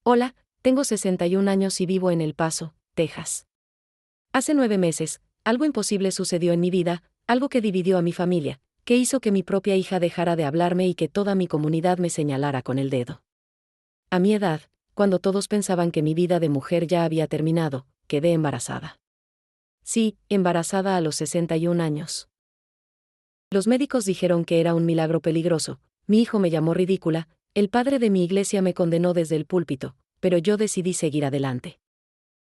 Hola, tengo 61 años y vivo en El Paso, Texas. Hace 9 meses, algo imposible sucedió en mi vida, algo que dividió a mi familia, que hizo que mi propia hija dejara de hablarme y que toda mi comunidad me señalara con el dedo. A mi edad, cuando todos pensaban que mi vida de mujer ya había terminado, quedé embarazada. Sí, embarazada a los 61 años. Los médicos dijeron que era un milagro peligroso, mi hijo me llamó ridícula, el padre de mi iglesia me condenó desde el púlpito, pero yo decidí seguir adelante.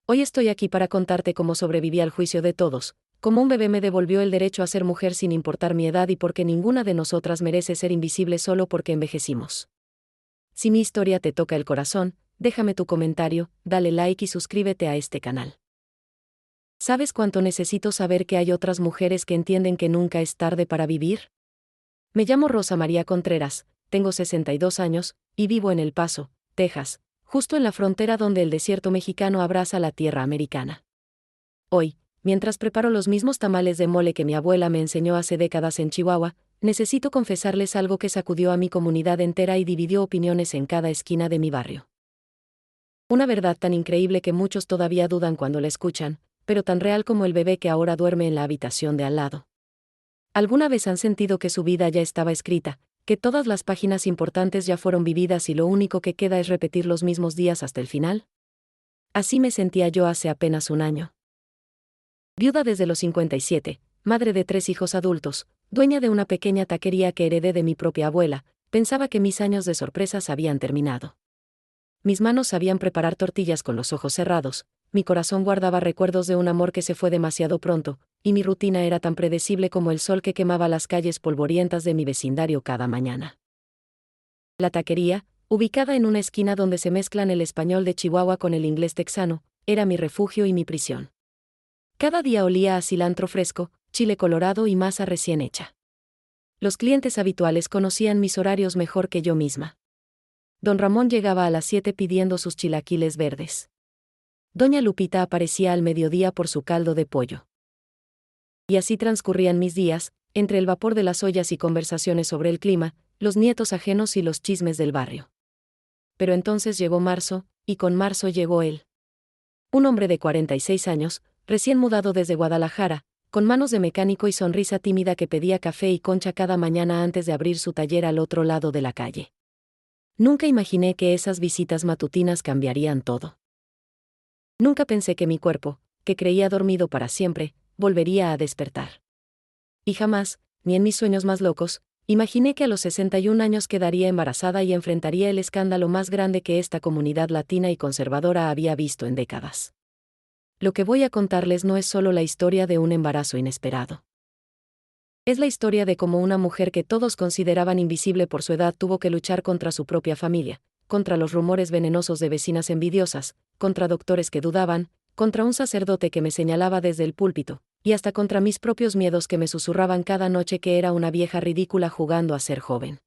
Hoy estoy aquí para contarte cómo sobreviví al juicio de todos, cómo un bebé me devolvió el derecho a ser mujer sin importar mi edad y porque ninguna de nosotras merece ser invisible solo porque envejecimos. Si mi historia te toca el corazón, déjame tu comentario, dale like y suscríbete a este canal. ¿Sabes cuánto necesito saber que hay otras mujeres que entienden que nunca es tarde para vivir? Me llamo Rosa María Contreras, tengo 62 años, y vivo en El Paso, Texas, justo en la frontera donde el desierto mexicano abraza la tierra americana. Hoy, mientras preparo los mismos tamales de mole que mi abuela me enseñó hace décadas en Chihuahua, necesito confesarles algo que sacudió a mi comunidad entera y dividió opiniones en cada esquina de mi barrio. Una verdad tan increíble que muchos todavía dudan cuando la escuchan, pero tan real como el bebé que ahora duerme en la habitación de al lado. ¿Alguna vez han sentido que su vida ya estaba escrita, que todas las páginas importantes ya fueron vividas y lo único que queda es repetir los mismos días hasta el final? Así me sentía yo hace apenas un año. Viuda desde los 57, madre de 3 hijos adultos, dueña de una pequeña taquería que heredé de mi propia abuela, pensaba que mis años de sorpresas habían terminado. Mis manos sabían preparar tortillas con los ojos cerrados, mi corazón guardaba recuerdos de un amor que se fue demasiado pronto, y mi rutina era tan predecible como el sol que quemaba las calles polvorientas de mi vecindario cada mañana. La taquería, ubicada en una esquina donde se mezclan el español de Chihuahua con el inglés texano, era mi refugio y mi prisión. Cada día olía a cilantro fresco, chile colorado y masa recién hecha. Los clientes habituales conocían mis horarios mejor que yo misma. Don Ramón llegaba a las 7 pidiendo sus chilaquiles verdes. Doña Lupita aparecía al mediodía por su caldo de pollo. Y así transcurrían mis días, entre el vapor de las ollas y conversaciones sobre el clima, los nietos ajenos y los chismes del barrio. Pero entonces llegó marzo, y con marzo llegó él. Un hombre de 46 años, recién mudado desde Guadalajara, con manos de mecánico y sonrisa tímida que pedía café y concha cada mañana antes de abrir su taller al otro lado de la calle. Nunca imaginé que esas visitas matutinas cambiarían todo. Nunca pensé que mi cuerpo, que creía dormido para siempre, volvería a despertar. Y jamás, ni en mis sueños más locos, imaginé que a los 61 años quedaría embarazada y enfrentaría el escándalo más grande que esta comunidad latina y conservadora había visto en décadas. Lo que voy a contarles no es solo la historia de un embarazo inesperado. Es la historia de cómo una mujer que todos consideraban invisible por su edad tuvo que luchar contra su propia familia, contra los rumores venenosos de vecinas envidiosas, contra doctores que dudaban, contra un sacerdote que me señalaba desde el púlpito, y hasta contra mis propios miedos que me susurraban cada noche que era una vieja ridícula jugando a ser joven.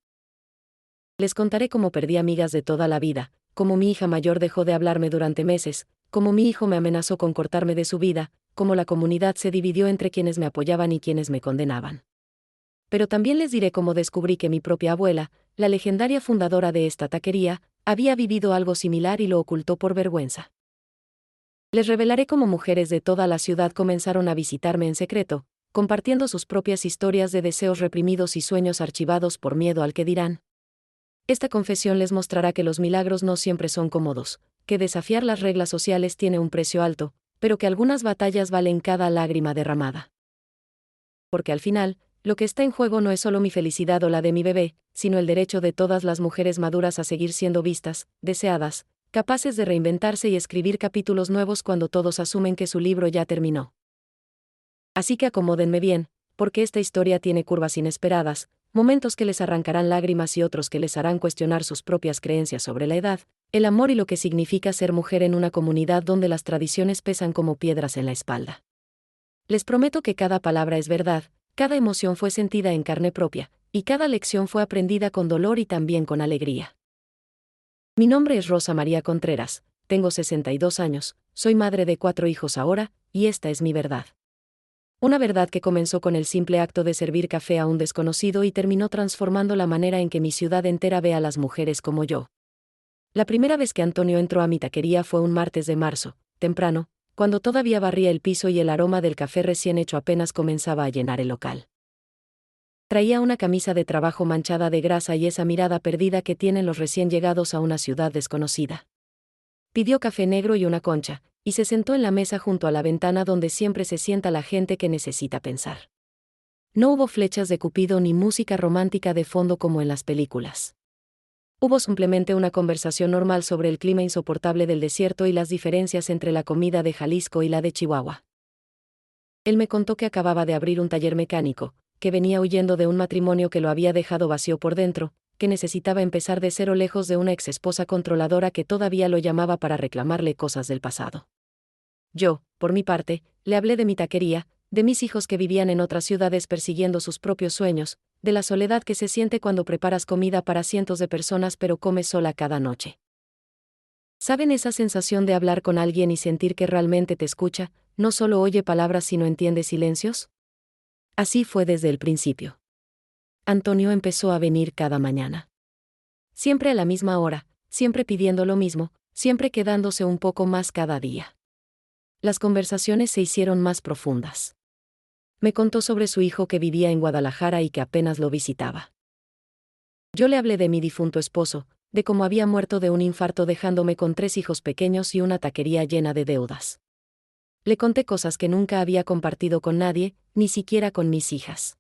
Les contaré cómo perdí amigas de toda la vida, cómo mi hija mayor dejó de hablarme durante meses, cómo mi hijo me amenazó con cortarme de su vida, cómo la comunidad se dividió entre quienes me apoyaban y quienes me condenaban. Pero también les diré cómo descubrí que mi propia abuela, la legendaria fundadora de esta taquería, había vivido algo similar y lo ocultó por vergüenza. Les revelaré cómo mujeres de toda la ciudad comenzaron a visitarme en secreto, compartiendo sus propias historias de deseos reprimidos y sueños archivados por miedo al que dirán. Esta confesión les mostrará que los milagros no siempre son cómodos, que desafiar las reglas sociales tiene un precio alto, pero que algunas batallas valen cada lágrima derramada. Porque al final, lo que está en juego no es solo mi felicidad o la de mi bebé, sino el derecho de todas las mujeres maduras a seguir siendo vistas, deseadas, capaces de reinventarse y escribir capítulos nuevos cuando todos asumen que su libro ya terminó. Así que acomódenme bien, porque esta historia tiene curvas inesperadas, momentos que les arrancarán lágrimas y otros que les harán cuestionar sus propias creencias sobre la edad, el amor y lo que significa ser mujer en una comunidad donde las tradiciones pesan como piedras en la espalda. Les prometo que cada palabra es verdad, cada emoción fue sentida en carne propia, y cada lección fue aprendida con dolor y también con alegría. Mi nombre es Rosa María Contreras, tengo 62 años, soy madre de 4 hijos ahora, y esta es mi verdad. Una verdad que comenzó con el simple acto de servir café a un desconocido y terminó transformando la manera en que mi ciudad entera ve a las mujeres como yo. La primera vez que Antonio entró a mi taquería fue un martes de marzo, temprano, cuando todavía barría el piso y el aroma del café recién hecho apenas comenzaba a llenar el local. Traía una camisa de trabajo manchada de grasa y esa mirada perdida que tienen los recién llegados a una ciudad desconocida. Pidió café negro y una concha, y se sentó en la mesa junto a la ventana donde siempre se sienta la gente que necesita pensar. No hubo flechas de Cupido ni música romántica de fondo como en las películas. Hubo simplemente una conversación normal sobre el clima insoportable del desierto y las diferencias entre la comida de Jalisco y la de Chihuahua. Él me contó que acababa de abrir un taller mecánico, que venía huyendo de un matrimonio que lo había dejado vacío por dentro, que necesitaba empezar de cero lejos de una exesposa controladora que todavía lo llamaba para reclamarle cosas del pasado. Yo, por mi parte, le hablé de mi taquería, de mis hijos que vivían en otras ciudades persiguiendo sus propios sueños, de la soledad que se siente cuando preparas comida para cientos de personas pero comes sola cada noche. ¿Saben esa sensación de hablar con alguien y sentir que realmente te escucha, no solo oye palabras sino entiende silencios? Así fue desde el principio. Antonio empezó a venir cada mañana. Siempre a la misma hora, siempre pidiendo lo mismo, siempre quedándose un poco más cada día. Las conversaciones se hicieron más profundas. Me contó sobre su hijo que vivía en Guadalajara y que apenas lo visitaba. Yo le hablé de mi difunto esposo, de cómo había muerto de un infarto dejándome con 3 hijos pequeños y una taquería llena de deudas. Le conté cosas que nunca había compartido con nadie, ni siquiera con mis hijas.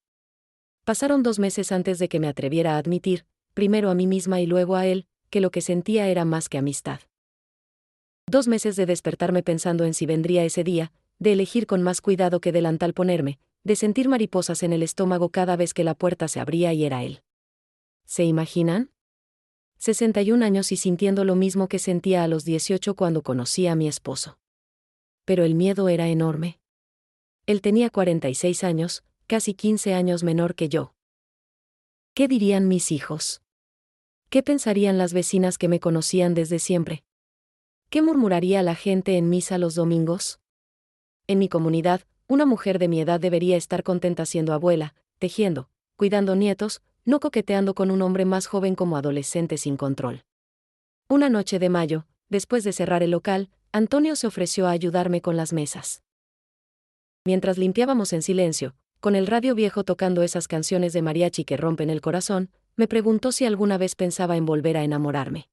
Pasaron 2 meses antes de que me atreviera a admitir, primero a mí misma y luego a él, que lo que sentía era más que amistad. 2 meses de despertarme pensando en si vendría ese día, de elegir con más cuidado qué delantal ponerme, de sentir mariposas en el estómago cada vez que la puerta se abría y era él. ¿Se imaginan? 61 años y sintiendo lo mismo que sentía a los 18 cuando conocí a mi esposo. Pero el miedo era enorme. Él tenía 46 años, casi 15 años menor que yo. ¿Qué dirían mis hijos? ¿Qué pensarían las vecinas que me conocían desde siempre? ¿Qué murmuraría la gente en misa los domingos? En mi comunidad, una mujer de mi edad debería estar contenta siendo abuela, tejiendo, cuidando nietos, no coqueteando con un hombre más joven como adolescente sin control. Una noche de mayo, después de cerrar el local, Antonio se ofreció a ayudarme con las mesas. Mientras limpiábamos en silencio, con el radio viejo tocando esas canciones de mariachi que rompen el corazón, me preguntó si alguna vez pensaba en volver a enamorarme.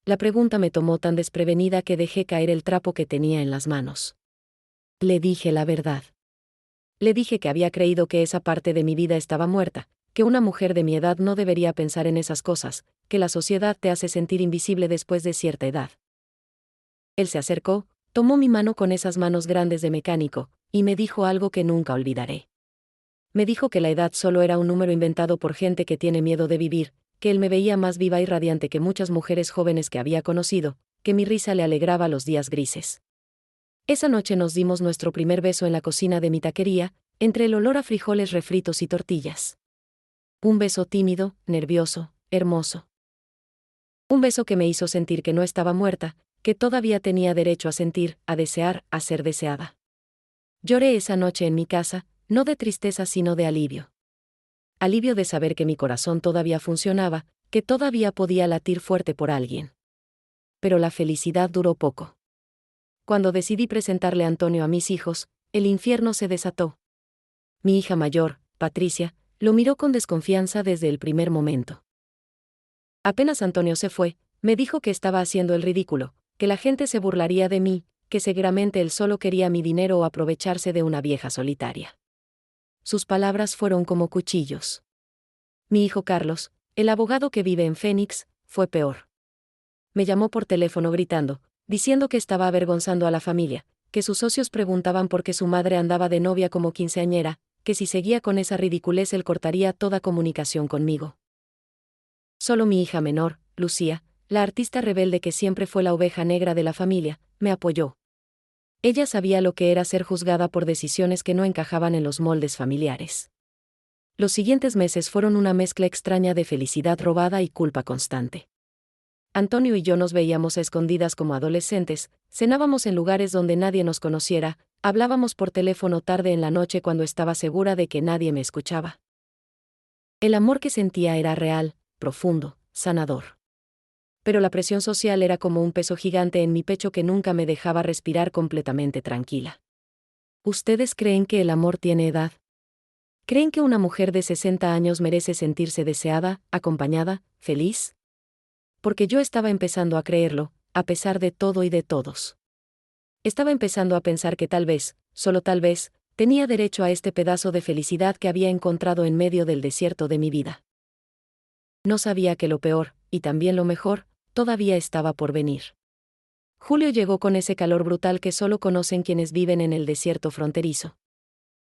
La pregunta me tomó tan desprevenida que dejé caer el trapo que tenía en las manos. Le dije la verdad. Le dije que había creído que esa parte de mi vida estaba muerta, que una mujer de mi edad no debería pensar en esas cosas, que la sociedad te hace sentir invisible después de cierta edad. Él se acercó, tomó mi mano con esas manos grandes de mecánico, y me dijo algo que nunca olvidaré. Me dijo que la edad solo era un número inventado por gente que tiene miedo de vivir, que él me veía más viva y radiante que muchas mujeres jóvenes que había conocido, que mi risa le alegraba los días grises. Esa noche nos dimos nuestro primer beso en la cocina de mi taquería, entre el olor a frijoles refritos y tortillas. Un beso tímido, nervioso, hermoso. Un beso que me hizo sentir que no estaba muerta, que todavía tenía derecho a sentir, a desear, a ser deseada. Lloré esa noche en mi casa, no de tristeza sino de alivio. Alivio de saber que mi corazón todavía funcionaba, que todavía podía latir fuerte por alguien. Pero la felicidad duró poco. Cuando decidí presentarle a Antonio a mis hijos, el infierno se desató. Mi hija mayor, Patricia, lo miró con desconfianza desde el primer momento. Apenas Antonio se fue, me dijo que estaba haciendo el ridículo, que la gente se burlaría de mí, que seguramente él solo quería mi dinero o aprovecharse de una vieja solitaria. Sus palabras fueron como cuchillos. Mi hijo Carlos, el abogado que vive en Phoenix, fue peor. Me llamó por teléfono gritando, diciendo que estaba avergonzando a la familia, que sus socios preguntaban por qué su madre andaba de novia como quinceañera, que si seguía con esa ridiculez él cortaría toda comunicación conmigo. Solo mi hija menor, Lucía, la artista rebelde que siempre fue la oveja negra de la familia, me apoyó. Ella sabía lo que era ser juzgada por decisiones que no encajaban en los moldes familiares. Los siguientes meses fueron una mezcla extraña de felicidad robada y culpa constante. Antonio y yo nos veíamos a escondidas como adolescentes, cenábamos en lugares donde nadie nos conociera, hablábamos por teléfono tarde en la noche cuando estaba segura de que nadie me escuchaba. El amor que sentía era real, profundo, sanador. Pero la presión social era como un peso gigante en mi pecho que nunca me dejaba respirar completamente tranquila. ¿Ustedes creen que el amor tiene edad? ¿Creen que una mujer de 60 años merece sentirse deseada, acompañada, feliz? Porque yo estaba empezando a creerlo, a pesar de todo y de todos. Estaba empezando a pensar que tal vez, solo tal vez, tenía derecho a este pedazo de felicidad que había encontrado en medio del desierto de mi vida. No sabía que lo peor, y también lo mejor, todavía estaba por venir. Julio llegó con ese calor brutal que solo conocen quienes viven en el desierto fronterizo.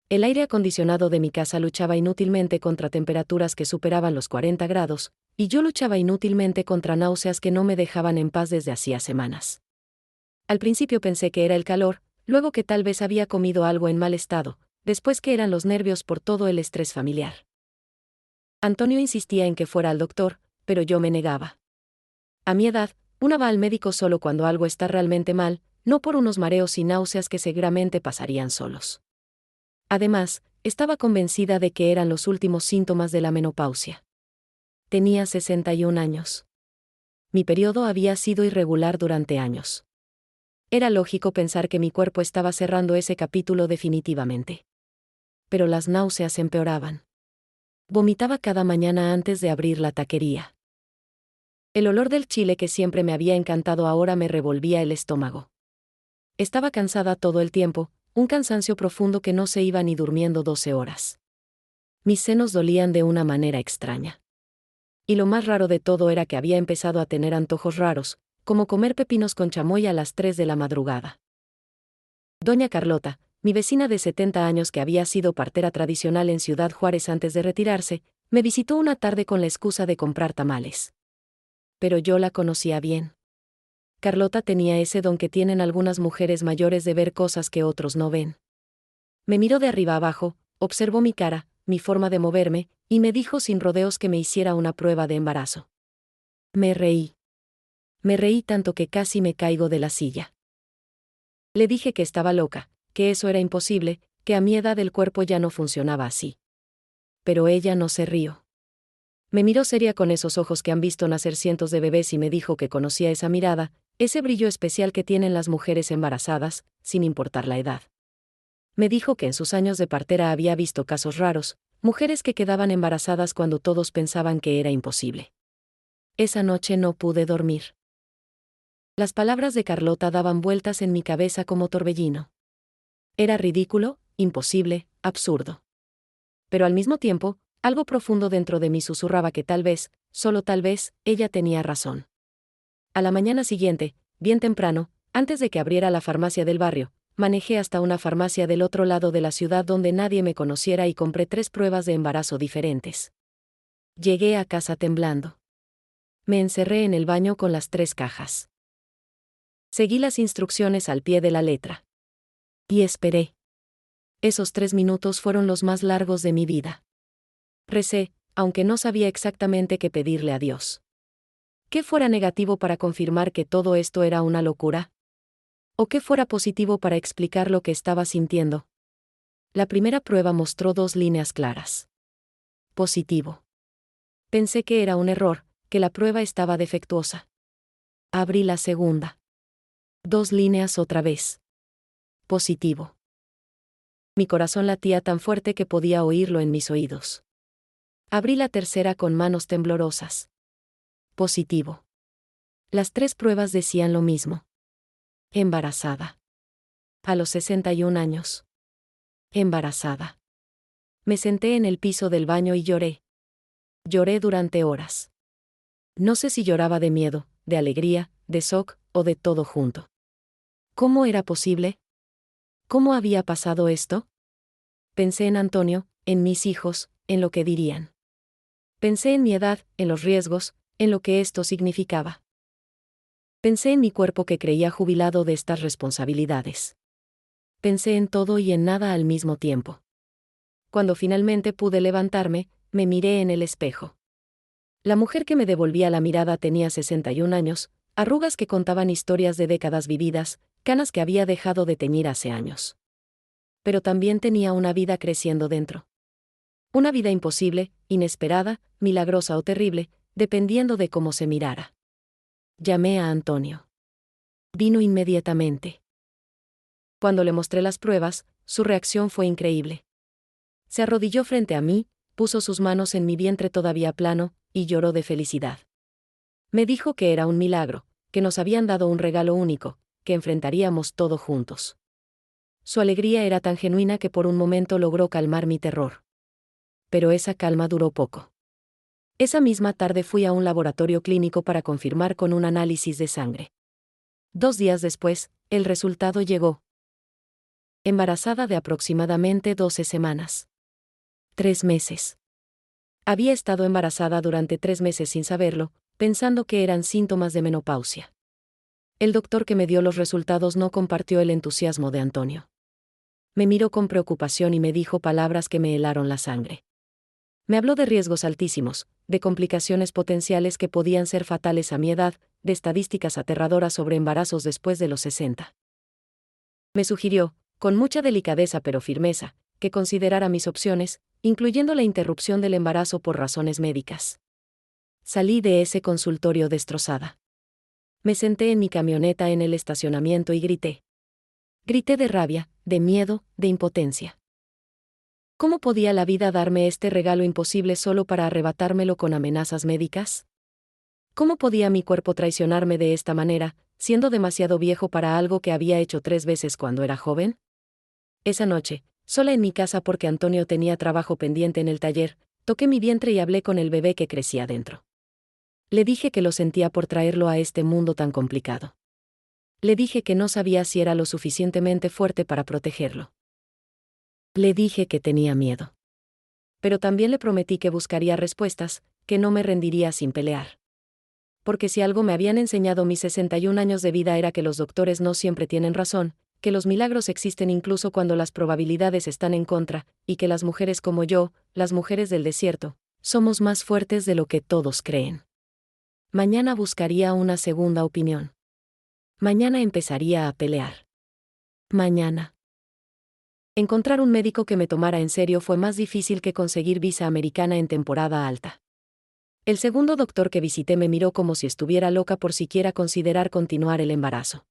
El aire acondicionado de mi casa luchaba inútilmente contra temperaturas que superaban los 40 grados, y yo luchaba inútilmente contra náuseas que no me dejaban en paz desde hacía semanas. Al principio pensé que era el calor, luego que tal vez había comido algo en mal estado, después que eran los nervios por todo el estrés familiar. Antonio insistía en que fuera al doctor, pero yo me negaba. A mi edad, una va al médico solo cuando algo está realmente mal, no por unos mareos y náuseas que seguramente pasarían solos. Además, estaba convencida de que eran los últimos síntomas de la menopausia. Tenía 61 años. Mi periodo había sido irregular durante años. Era lógico pensar que mi cuerpo estaba cerrando ese capítulo definitivamente. Pero las náuseas empeoraban. Vomitaba cada mañana antes de abrir la taquería. El olor del chile que siempre me había encantado ahora me revolvía el estómago. Estaba cansada todo el tiempo, un cansancio profundo que no se iba ni durmiendo 12 horas. Mis senos dolían de una manera extraña. Y lo más raro de todo era que había empezado a tener antojos raros, como comer pepinos con chamoy a las 3 de la madrugada. Doña Carlota, mi vecina de 70 años que había sido partera tradicional en Ciudad Juárez antes de retirarse, me visitó una tarde con la excusa de comprar tamales. Pero yo la conocía bien. Carlota tenía ese don que tienen algunas mujeres mayores de ver cosas que otros no ven. Me miró de arriba abajo, observó mi cara, mi forma de moverme, y me dijo sin rodeos que me hiciera una prueba de embarazo. Me reí. Me reí tanto que casi me caigo de la silla. Le dije que estaba loca, que eso era imposible, que a mi edad el cuerpo ya no funcionaba así. Pero ella no se rió. Me miró seria con esos ojos que han visto nacer cientos de bebés y me dijo que conocía esa mirada, ese brillo especial que tienen las mujeres embarazadas, sin importar la edad. Me dijo que en sus años de partera había visto casos raros, mujeres que quedaban embarazadas cuando todos pensaban que era imposible. Esa noche no pude dormir. Las palabras de Carlota daban vueltas en mi cabeza como torbellino. Era ridículo, imposible, absurdo. Pero al mismo tiempo, algo profundo dentro de mí susurraba que tal vez, solo tal vez, ella tenía razón. A la mañana siguiente, bien temprano, antes de que abriera la farmacia del barrio, manejé hasta una farmacia del otro lado de la ciudad donde nadie me conociera y compré 3 pruebas de embarazo diferentes. Llegué a casa temblando. Me encerré en el baño con las 3 cajas. Seguí las instrucciones al pie de la letra. Y esperé. Esos 3 minutos fueron los más largos de mi vida. Recé, aunque no sabía exactamente qué pedirle a Dios. ¿Qué fuera negativo para confirmar que todo esto era una locura? ¿O qué fuera positivo para explicar lo que estaba sintiendo? La primera prueba mostró 2 líneas claras. Positivo. Pensé que era un error, que la prueba estaba defectuosa. Abrí la segunda. 2 líneas otra vez. Positivo. Mi corazón latía tan fuerte que podía oírlo en mis oídos. Abrí la tercera con manos temblorosas. Positivo. Las 3 pruebas decían lo mismo. Embarazada. A los 61 años. Embarazada. Me senté en el piso del baño y lloré. Lloré durante horas. No sé si lloraba de miedo, de alegría, de shock, o de todo junto. ¿Cómo era posible? ¿Cómo había pasado esto? Pensé en Antonio, en mis hijos, en lo que dirían. Pensé en mi edad, en los riesgos, en lo que esto significaba. Pensé en mi cuerpo que creía jubilado de estas responsabilidades. Pensé en todo y en nada al mismo tiempo. Cuando finalmente pude levantarme, me miré en el espejo. La mujer que me devolvía la mirada tenía 61 años, arrugas que contaban historias de décadas vividas, canas que había dejado de teñir hace años. Pero también tenía una vida creciendo dentro. Una vida imposible, inesperada, milagrosa o terrible, dependiendo de cómo se mirara. Llamé a Antonio. Vino inmediatamente. Cuando le mostré las pruebas, su reacción fue increíble. Se arrodilló frente a mí, puso sus manos en mi vientre todavía plano, y lloró de felicidad. Me dijo que era un milagro, que nos habían dado un regalo único, que enfrentaríamos todo juntos. Su alegría era tan genuina que por un momento logró calmar mi terror. Pero esa calma duró poco. Esa misma tarde fui a un laboratorio clínico para confirmar con un análisis de sangre. 2 días después, el resultado llegó. Embarazada de aproximadamente 12 semanas. 3 meses. Había estado embarazada durante 3 meses sin saberlo, pensando que eran síntomas de menopausia. El doctor que me dio los resultados no compartió el entusiasmo de Antonio. Me miró con preocupación y me dijo palabras que me helaron la sangre. Me habló de riesgos altísimos, de complicaciones potenciales que podían ser fatales a mi edad, de estadísticas aterradoras sobre embarazos después de los 60. Me sugirió, con mucha delicadeza pero firmeza, que considerara mis opciones, incluyendo la interrupción del embarazo por razones médicas. Salí de ese consultorio destrozada. Me senté en mi camioneta en el estacionamiento y grité. Grité de rabia, de miedo, de impotencia. ¿Cómo podía la vida darme este regalo imposible solo para arrebatármelo con amenazas médicas? ¿Cómo podía mi cuerpo traicionarme de esta manera, siendo demasiado viejo para algo que había hecho 3 veces cuando era joven? Esa noche, sola en mi casa porque Antonio tenía trabajo pendiente en el taller, toqué mi vientre y hablé con el bebé que crecía dentro. Le dije que lo sentía por traerlo a este mundo tan complicado. Le dije que no sabía si era lo suficientemente fuerte para protegerlo. Le dije que tenía miedo. Pero también le prometí que buscaría respuestas, que no me rendiría sin pelear. Porque si algo me habían enseñado mis 61 años de vida era que los doctores no siempre tienen razón, que los milagros existen incluso cuando las probabilidades están en contra, y que las mujeres como yo, las mujeres del desierto, somos más fuertes de lo que todos creen. Mañana buscaría una segunda opinión. Mañana empezaría a pelear. Mañana. Encontrar un médico que me tomara en serio fue más difícil que conseguir visa americana en temporada alta. El segundo doctor que visité me miró como si estuviera loca por siquiera considerar continuar el embarazo.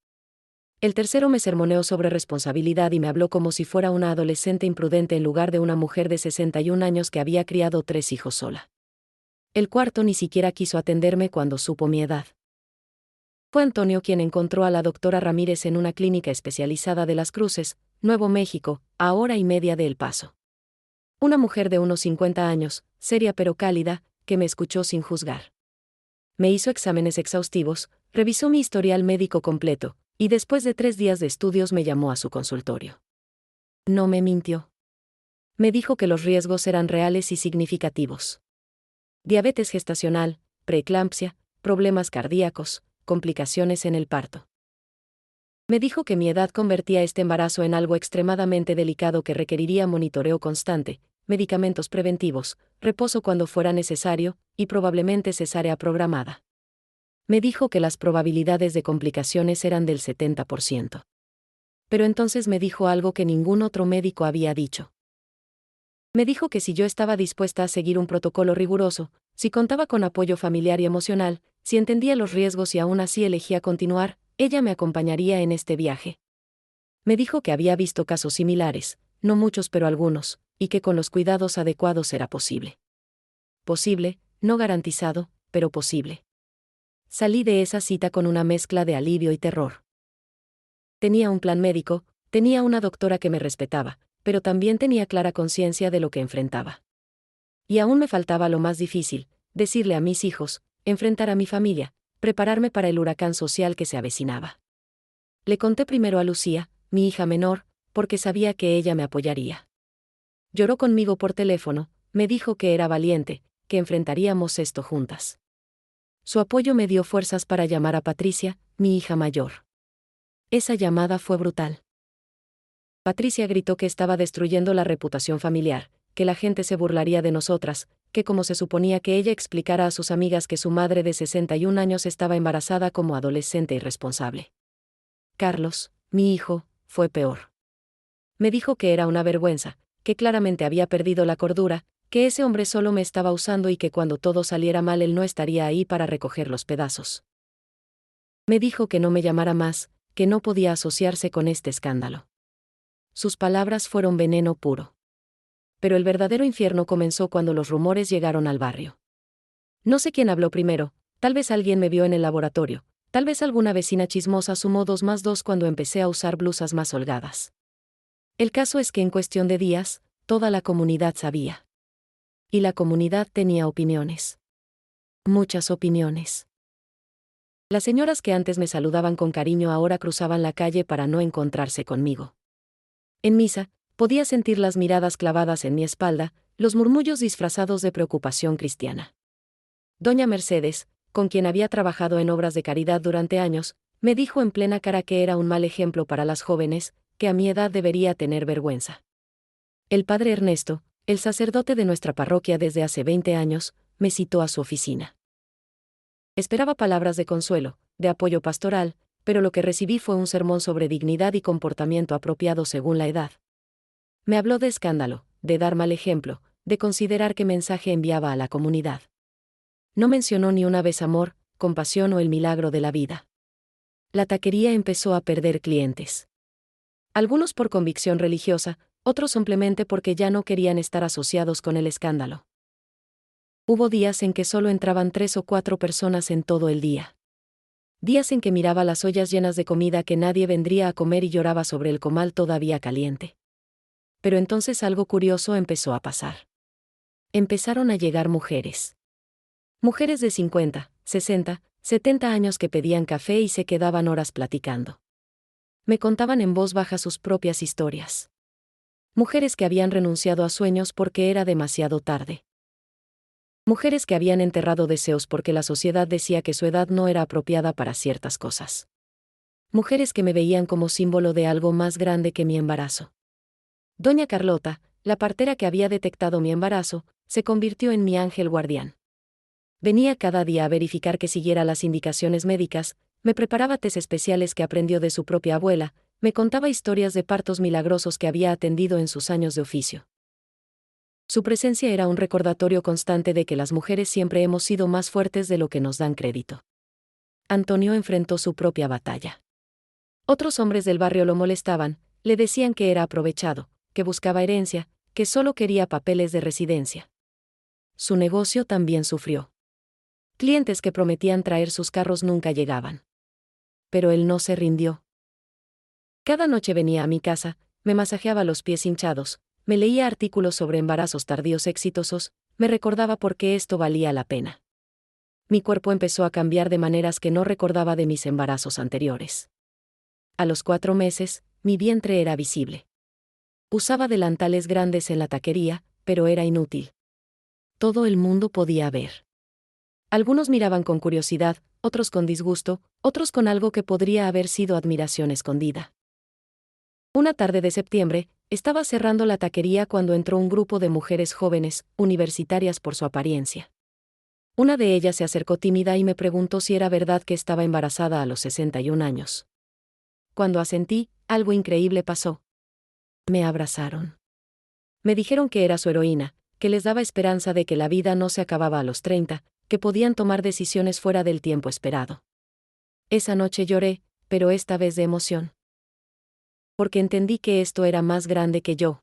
El tercero me sermoneó sobre responsabilidad y me habló como si fuera una adolescente imprudente en lugar de una mujer de 61 años que había criado 3 hijos sola. El cuarto ni siquiera quiso atenderme cuando supo mi edad. Fue Antonio quien encontró a la doctora Ramírez en una clínica especializada de Las Cruces, Nuevo México, a hora y media de El Paso. Una mujer de unos 50 años, seria pero cálida, que me escuchó sin juzgar. Me hizo exámenes exhaustivos, revisó mi historial médico completo, y después de 3 días de estudios me llamó a su consultorio. No me mintió. Me dijo que los riesgos eran reales y significativos. Diabetes gestacional, preeclampsia, problemas cardíacos, complicaciones en el parto. Me dijo que mi edad convertía este embarazo en algo extremadamente delicado que requeriría monitoreo constante, medicamentos preventivos, reposo cuando fuera necesario, y probablemente cesárea programada. Me dijo que las probabilidades de complicaciones eran del 70%. Pero entonces me dijo algo que ningún otro médico había dicho. Me dijo que si yo estaba dispuesta a seguir un protocolo riguroso, si contaba con apoyo familiar y emocional, si entendía los riesgos y aún así elegía continuar, ella me acompañaría en este viaje. Me dijo que había visto casos similares, no muchos pero algunos, y que con los cuidados adecuados era posible. Posible, no garantizado, pero posible. Salí de esa cita con una mezcla de alivio y terror. Tenía un plan médico, tenía una doctora que me respetaba, pero también tenía clara conciencia de lo que enfrentaba. Y aún me faltaba lo más difícil, decirle a mis hijos, enfrentar a mi familia, prepararme para el huracán social que se avecinaba. Le conté primero a Lucía, mi hija menor, porque sabía que ella me apoyaría. Lloró conmigo por teléfono, me dijo que era valiente, que enfrentaríamos esto juntas. Su apoyo me dio fuerzas para llamar a Patricia, mi hija mayor. Esa llamada fue brutal. Patricia gritó que estaba destruyendo la reputación familiar, que la gente se burlaría de nosotras, que como se suponía que ella explicara a sus amigas que su madre de 61 años estaba embarazada como adolescente irresponsable. Carlos, mi hijo, fue peor. Me dijo que era una vergüenza, que claramente había perdido la cordura, que ese hombre solo me estaba usando y que cuando todo saliera mal él no estaría ahí para recoger los pedazos. Me dijo que no me llamara más, que no podía asociarse con este escándalo. Sus palabras fueron veneno puro. Pero el verdadero infierno comenzó cuando los rumores llegaron al barrio. No sé quién habló primero, tal vez alguien me vio en el laboratorio, tal vez alguna vecina chismosa sumó 2 más 2 cuando empecé a usar blusas más holgadas. El caso es que en cuestión de días, toda la comunidad sabía. Y la comunidad tenía opiniones. Muchas opiniones. Las señoras que antes me saludaban con cariño ahora cruzaban la calle para no encontrarse conmigo. En misa, podía sentir las miradas clavadas en mi espalda, los murmullos disfrazados de preocupación cristiana. Doña Mercedes, con quien había trabajado en obras de caridad durante años, me dijo en plena cara que era un mal ejemplo para las jóvenes, que a mi edad debería tener vergüenza. El padre Ernesto, el sacerdote de nuestra parroquia desde hace 20 años, me citó a su oficina. Esperaba palabras de consuelo, de apoyo pastoral, pero lo que recibí fue un sermón sobre dignidad y comportamiento apropiado según la edad. Me habló de escándalo, de dar mal ejemplo, de considerar qué mensaje enviaba a la comunidad. No mencionó ni una vez amor, compasión o el milagro de la vida. La taquería empezó a perder clientes. Algunos por convicción religiosa, otros simplemente porque ya no querían estar asociados con el escándalo. Hubo días en que solo entraban 3 o 4 personas en todo el día. Días en que miraba las ollas llenas de comida que nadie vendría a comer y lloraba sobre el comal todavía caliente. Pero entonces algo curioso empezó a pasar. Empezaron a llegar mujeres. Mujeres de 50, 60, 70 años que pedían café y se quedaban horas platicando. Me contaban en voz baja sus propias historias. Mujeres que habían renunciado a sueños porque era demasiado tarde. Mujeres que habían enterrado deseos porque la sociedad decía que su edad no era apropiada para ciertas cosas. Mujeres que me veían como símbolo de algo más grande que mi embarazo. Doña Carlota, la partera que había detectado mi embarazo, se convirtió en mi ángel guardián. Venía cada día a verificar que siguiera las indicaciones médicas, me preparaba tés especiales que aprendió de su propia abuela, me contaba historias de partos milagrosos que había atendido en sus años de oficio. Su presencia era un recordatorio constante de que las mujeres siempre hemos sido más fuertes de lo que nos dan crédito. Antonio enfrentó su propia batalla. Otros hombres del barrio lo molestaban, le decían que era aprovechado, que buscaba herencia, que solo quería papeles de residencia. Su negocio también sufrió. Clientes que prometían traer sus carros nunca llegaban. Pero él no se rindió. Cada noche venía a mi casa, me masajeaba los pies hinchados, me leía artículos sobre embarazos tardíos exitosos, me recordaba por qué esto valía la pena. Mi cuerpo empezó a cambiar de maneras que no recordaba de mis embarazos anteriores. A los 4 meses, mi vientre era visible. Usaba delantales grandes en la taquería, pero era inútil. Todo el mundo podía ver. Algunos miraban con curiosidad, otros con disgusto, otros con algo que podría haber sido admiración escondida. Una tarde de septiembre, estaba cerrando la taquería cuando entró un grupo de mujeres jóvenes, universitarias por su apariencia. Una de ellas se acercó tímida y me preguntó si era verdad que estaba embarazada a los 61 años. Cuando asentí, algo increíble pasó. Me abrazaron. Me dijeron que era su heroína, que les daba esperanza de que la vida no se acababa a los 30, que podían tomar decisiones fuera del tiempo esperado. Esa noche lloré, pero esta vez de emoción. Porque entendí que esto era más grande que yo.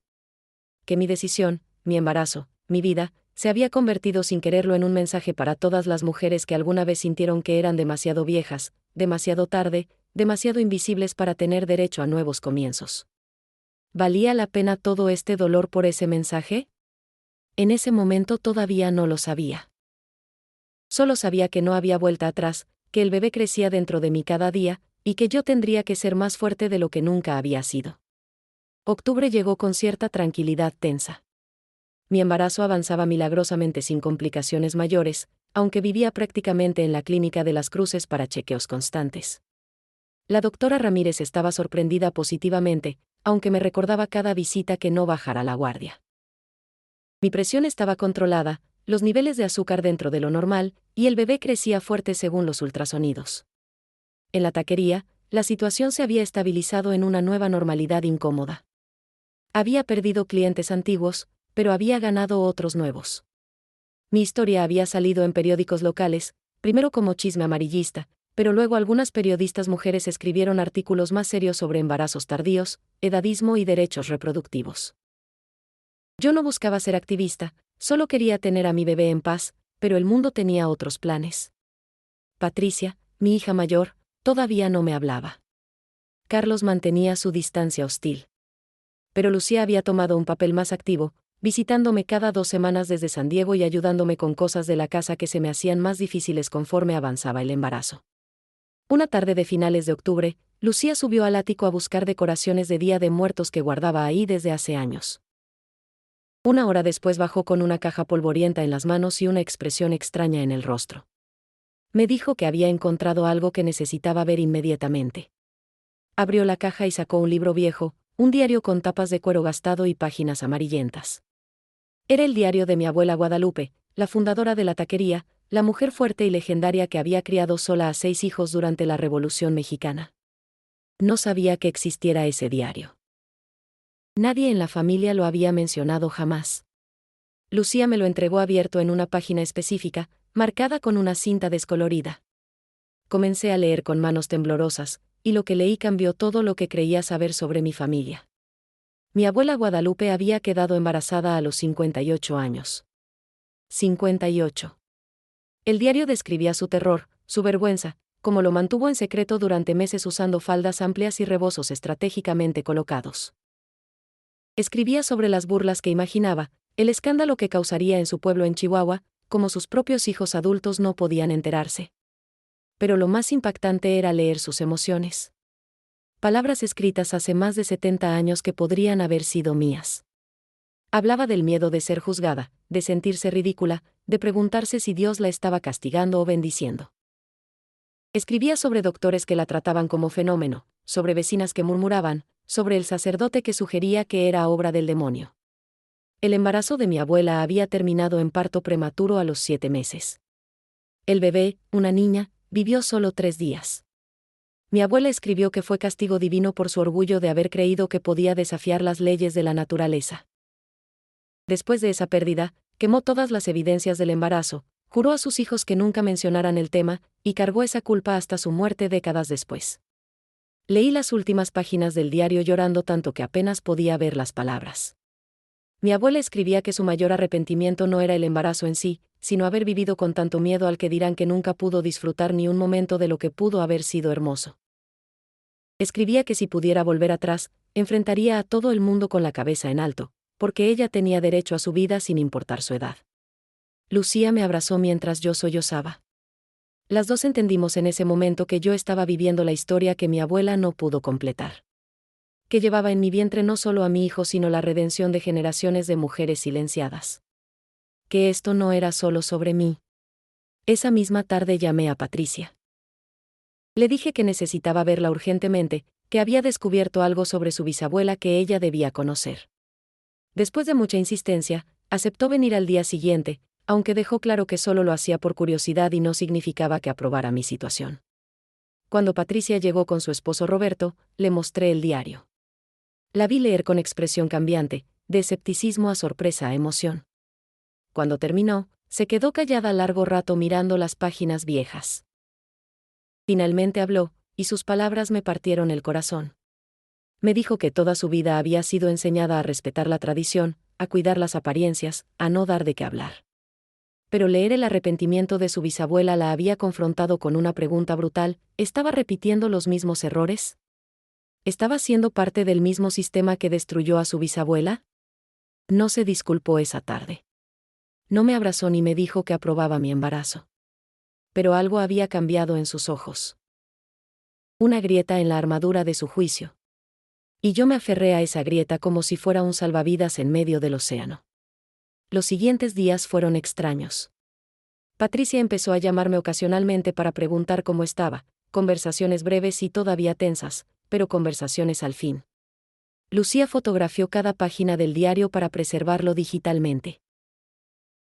Que mi decisión, mi embarazo, mi vida, se había convertido sin quererlo en un mensaje para todas las mujeres que alguna vez sintieron que eran demasiado viejas, demasiado tarde, demasiado invisibles para tener derecho a nuevos comienzos. ¿Valía la pena todo este dolor por ese mensaje? En ese momento todavía no lo sabía. Solo sabía que no había vuelta atrás, que el bebé crecía dentro de mí cada día, y que yo tendría que ser más fuerte de lo que nunca había sido. Octubre llegó con cierta tranquilidad tensa. Mi embarazo avanzaba milagrosamente sin complicaciones mayores, aunque vivía prácticamente en la clínica de las Cruces para chequeos constantes. La doctora Ramírez estaba sorprendida positivamente, aunque me recordaba cada visita que no bajara la guardia. Mi presión estaba controlada, los niveles de azúcar dentro de lo normal, y el bebé crecía fuerte según los ultrasonidos. En la taquería, la situación se había estabilizado en una nueva normalidad incómoda. Había perdido clientes antiguos, pero había ganado otros nuevos. Mi historia había salido en periódicos locales, primero como chisme amarillista, pero luego algunas periodistas mujeres escribieron artículos más serios sobre embarazos tardíos, edadismo y derechos reproductivos. Yo no buscaba ser activista, solo quería tener a mi bebé en paz, pero el mundo tenía otros planes. Patricia, mi hija mayor, todavía no me hablaba. Carlos mantenía su distancia hostil. Pero Lucía había tomado un papel más activo, visitándome cada 2 semanas desde San Diego y ayudándome con cosas de la casa que se me hacían más difíciles conforme avanzaba el embarazo. Una tarde de finales de octubre, Lucía subió al ático a buscar decoraciones de Día de Muertos que guardaba ahí desde hace años. Una hora después bajó con una caja polvorienta en las manos y una expresión extraña en el rostro. Me dijo que había encontrado algo que necesitaba ver inmediatamente. Abrió la caja y sacó un libro viejo, un diario con tapas de cuero gastado y páginas amarillentas. Era el diario de mi abuela Guadalupe, la fundadora de la taquería, la mujer fuerte y legendaria que había criado sola a 6 hijos durante la Revolución Mexicana. No sabía que existiera ese diario. Nadie en la familia lo había mencionado jamás. Lucía me lo entregó abierto en una página específica, marcada con una cinta descolorida. Comencé a leer con manos temblorosas, y lo que leí cambió todo lo que creía saber sobre mi familia. Mi abuela Guadalupe había quedado embarazada a los 58 años. 58. El diario describía su terror, su vergüenza, cómo lo mantuvo en secreto durante meses usando faldas amplias y rebozos estratégicamente colocados. Escribía sobre las burlas que imaginaba, el escándalo que causaría en su pueblo en Chihuahua, como sus propios hijos adultos no podían enterarse. Pero lo más impactante era leer sus emociones. Palabras escritas hace más de 70 años que podrían haber sido mías. Hablaba del miedo de ser juzgada, de sentirse ridícula, de preguntarse si Dios la estaba castigando o bendiciendo. Escribía sobre doctores que la trataban como fenómeno, sobre vecinas que murmuraban, sobre el sacerdote que sugería que era obra del demonio. El embarazo de mi abuela había terminado en parto prematuro a los 7 meses. El bebé, una niña, vivió solo 3 días. Mi abuela escribió que fue castigo divino por su orgullo de haber creído que podía desafiar las leyes de la naturaleza. Después de esa pérdida, quemó todas las evidencias del embarazo, juró a sus hijos que nunca mencionaran el tema, y cargó esa culpa hasta su muerte décadas después. Leí las últimas páginas del diario llorando tanto que apenas podía ver las palabras. Mi abuela escribía que su mayor arrepentimiento no era el embarazo en sí, sino haber vivido con tanto miedo al que dirán que nunca pudo disfrutar ni un momento de lo que pudo haber sido hermoso. Escribía que si pudiera volver atrás, enfrentaría a todo el mundo con la cabeza en alto, porque ella tenía derecho a su vida sin importar su edad. Lucía me abrazó mientras yo sollozaba. Las dos entendimos en ese momento que yo estaba viviendo la historia que mi abuela no pudo completar. Que llevaba en mi vientre no solo a mi hijo sino la redención de generaciones de mujeres silenciadas. Que esto no era solo sobre mí. Esa misma tarde llamé a Patricia. Le dije que necesitaba verla urgentemente, que había descubierto algo sobre su bisabuela que ella debía conocer. Después de mucha insistencia, aceptó venir al día siguiente, aunque dejó claro que solo lo hacía por curiosidad y no significaba que aprobara mi situación. Cuando Patricia llegó con su esposo Roberto, le mostré el diario. La vi leer con expresión cambiante, de escepticismo a sorpresa a emoción. Cuando terminó, se quedó callada largo rato mirando las páginas viejas. Finalmente habló, y sus palabras me partieron el corazón. Me dijo que toda su vida había sido enseñada a respetar la tradición, a cuidar las apariencias, a no dar de qué hablar. Pero leer el arrepentimiento de su bisabuela la había confrontado con una pregunta brutal: ¿estaba repitiendo los mismos errores? ¿Estaba siendo parte del mismo sistema que destruyó a su bisabuela? No se disculpó esa tarde. No me abrazó ni me dijo que aprobaba mi embarazo. Pero algo había cambiado en sus ojos. Una grieta en la armadura de su juicio. Y yo me aferré a esa grieta como si fuera un salvavidas en medio del océano. Los siguientes días fueron extraños. Patricia empezó a llamarme ocasionalmente para preguntar cómo estaba, conversaciones breves y todavía tensas, pero conversaciones al fin. Lucía fotografió cada página del diario para preservarlo digitalmente.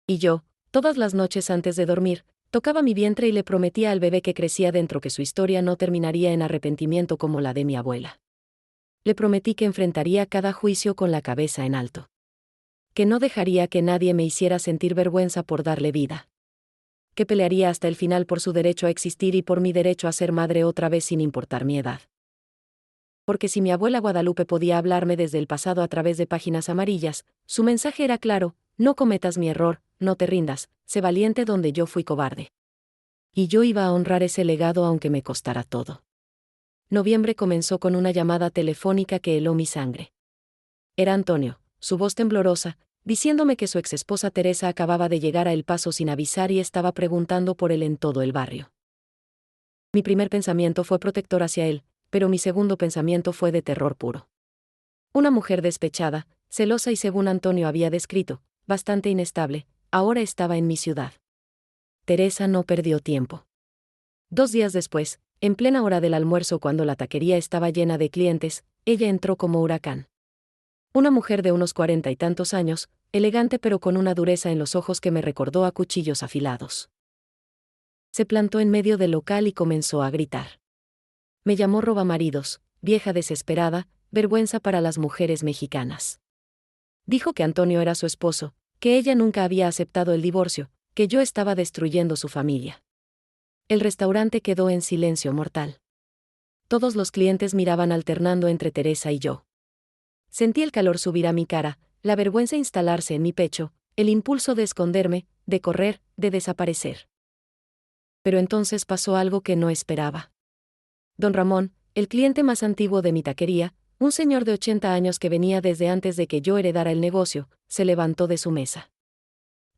Y yo, todas las noches antes de dormir, tocaba mi vientre y le prometía al bebé que crecía dentro que su historia no terminaría en arrepentimiento como la de mi abuela. Le prometí que enfrentaría cada juicio con la cabeza en alto. Que no dejaría que nadie me hiciera sentir vergüenza por darle vida. que pelearía hasta el final por su derecho a existir y por mi derecho a ser madre otra vez sin importar mi edad. Porque si mi abuela Guadalupe podía hablarme desde el pasado a través de páginas amarillas, su mensaje era claro: no cometas mi error, no te rindas, sé valiente donde yo fui cobarde. Y yo iba a honrar ese legado aunque me costara todo. Noviembre comenzó con una llamada telefónica que heló mi sangre. Era Antonio, su voz temblorosa, diciéndome que su exesposa Teresa acababa de llegar a El Paso sin avisar y estaba preguntando por él en todo el barrio. Mi primer pensamiento fue protector hacia él, pero mi segundo pensamiento fue de terror puro. Una mujer despechada, celosa y, según Antonio había descrito, bastante inestable, ahora estaba en mi ciudad. Teresa no perdió tiempo. 2 días después, en plena hora del almuerzo cuando la taquería estaba llena de clientes, ella entró como huracán. Una mujer de unos 40 y tantos años, elegante pero con una dureza en los ojos que me recordó a cuchillos afilados. Se plantó en medio del local y comenzó a gritar. Me llamó robamaridos, vieja desesperada, vergüenza para las mujeres mexicanas. Dijo que Antonio era su esposo, que ella nunca había aceptado el divorcio, que yo estaba destruyendo su familia. El restaurante quedó en silencio mortal. Todos los clientes miraban alternando entre Teresa y yo. Sentí el calor subir a mi cara, la vergüenza instalarse en mi pecho, el impulso de esconderme, de correr, de desaparecer. Pero entonces pasó algo que no esperaba. Don Ramón, el cliente más antiguo de mi taquería, un señor de 80 años que venía desde antes de que yo heredara el negocio, se levantó de su mesa.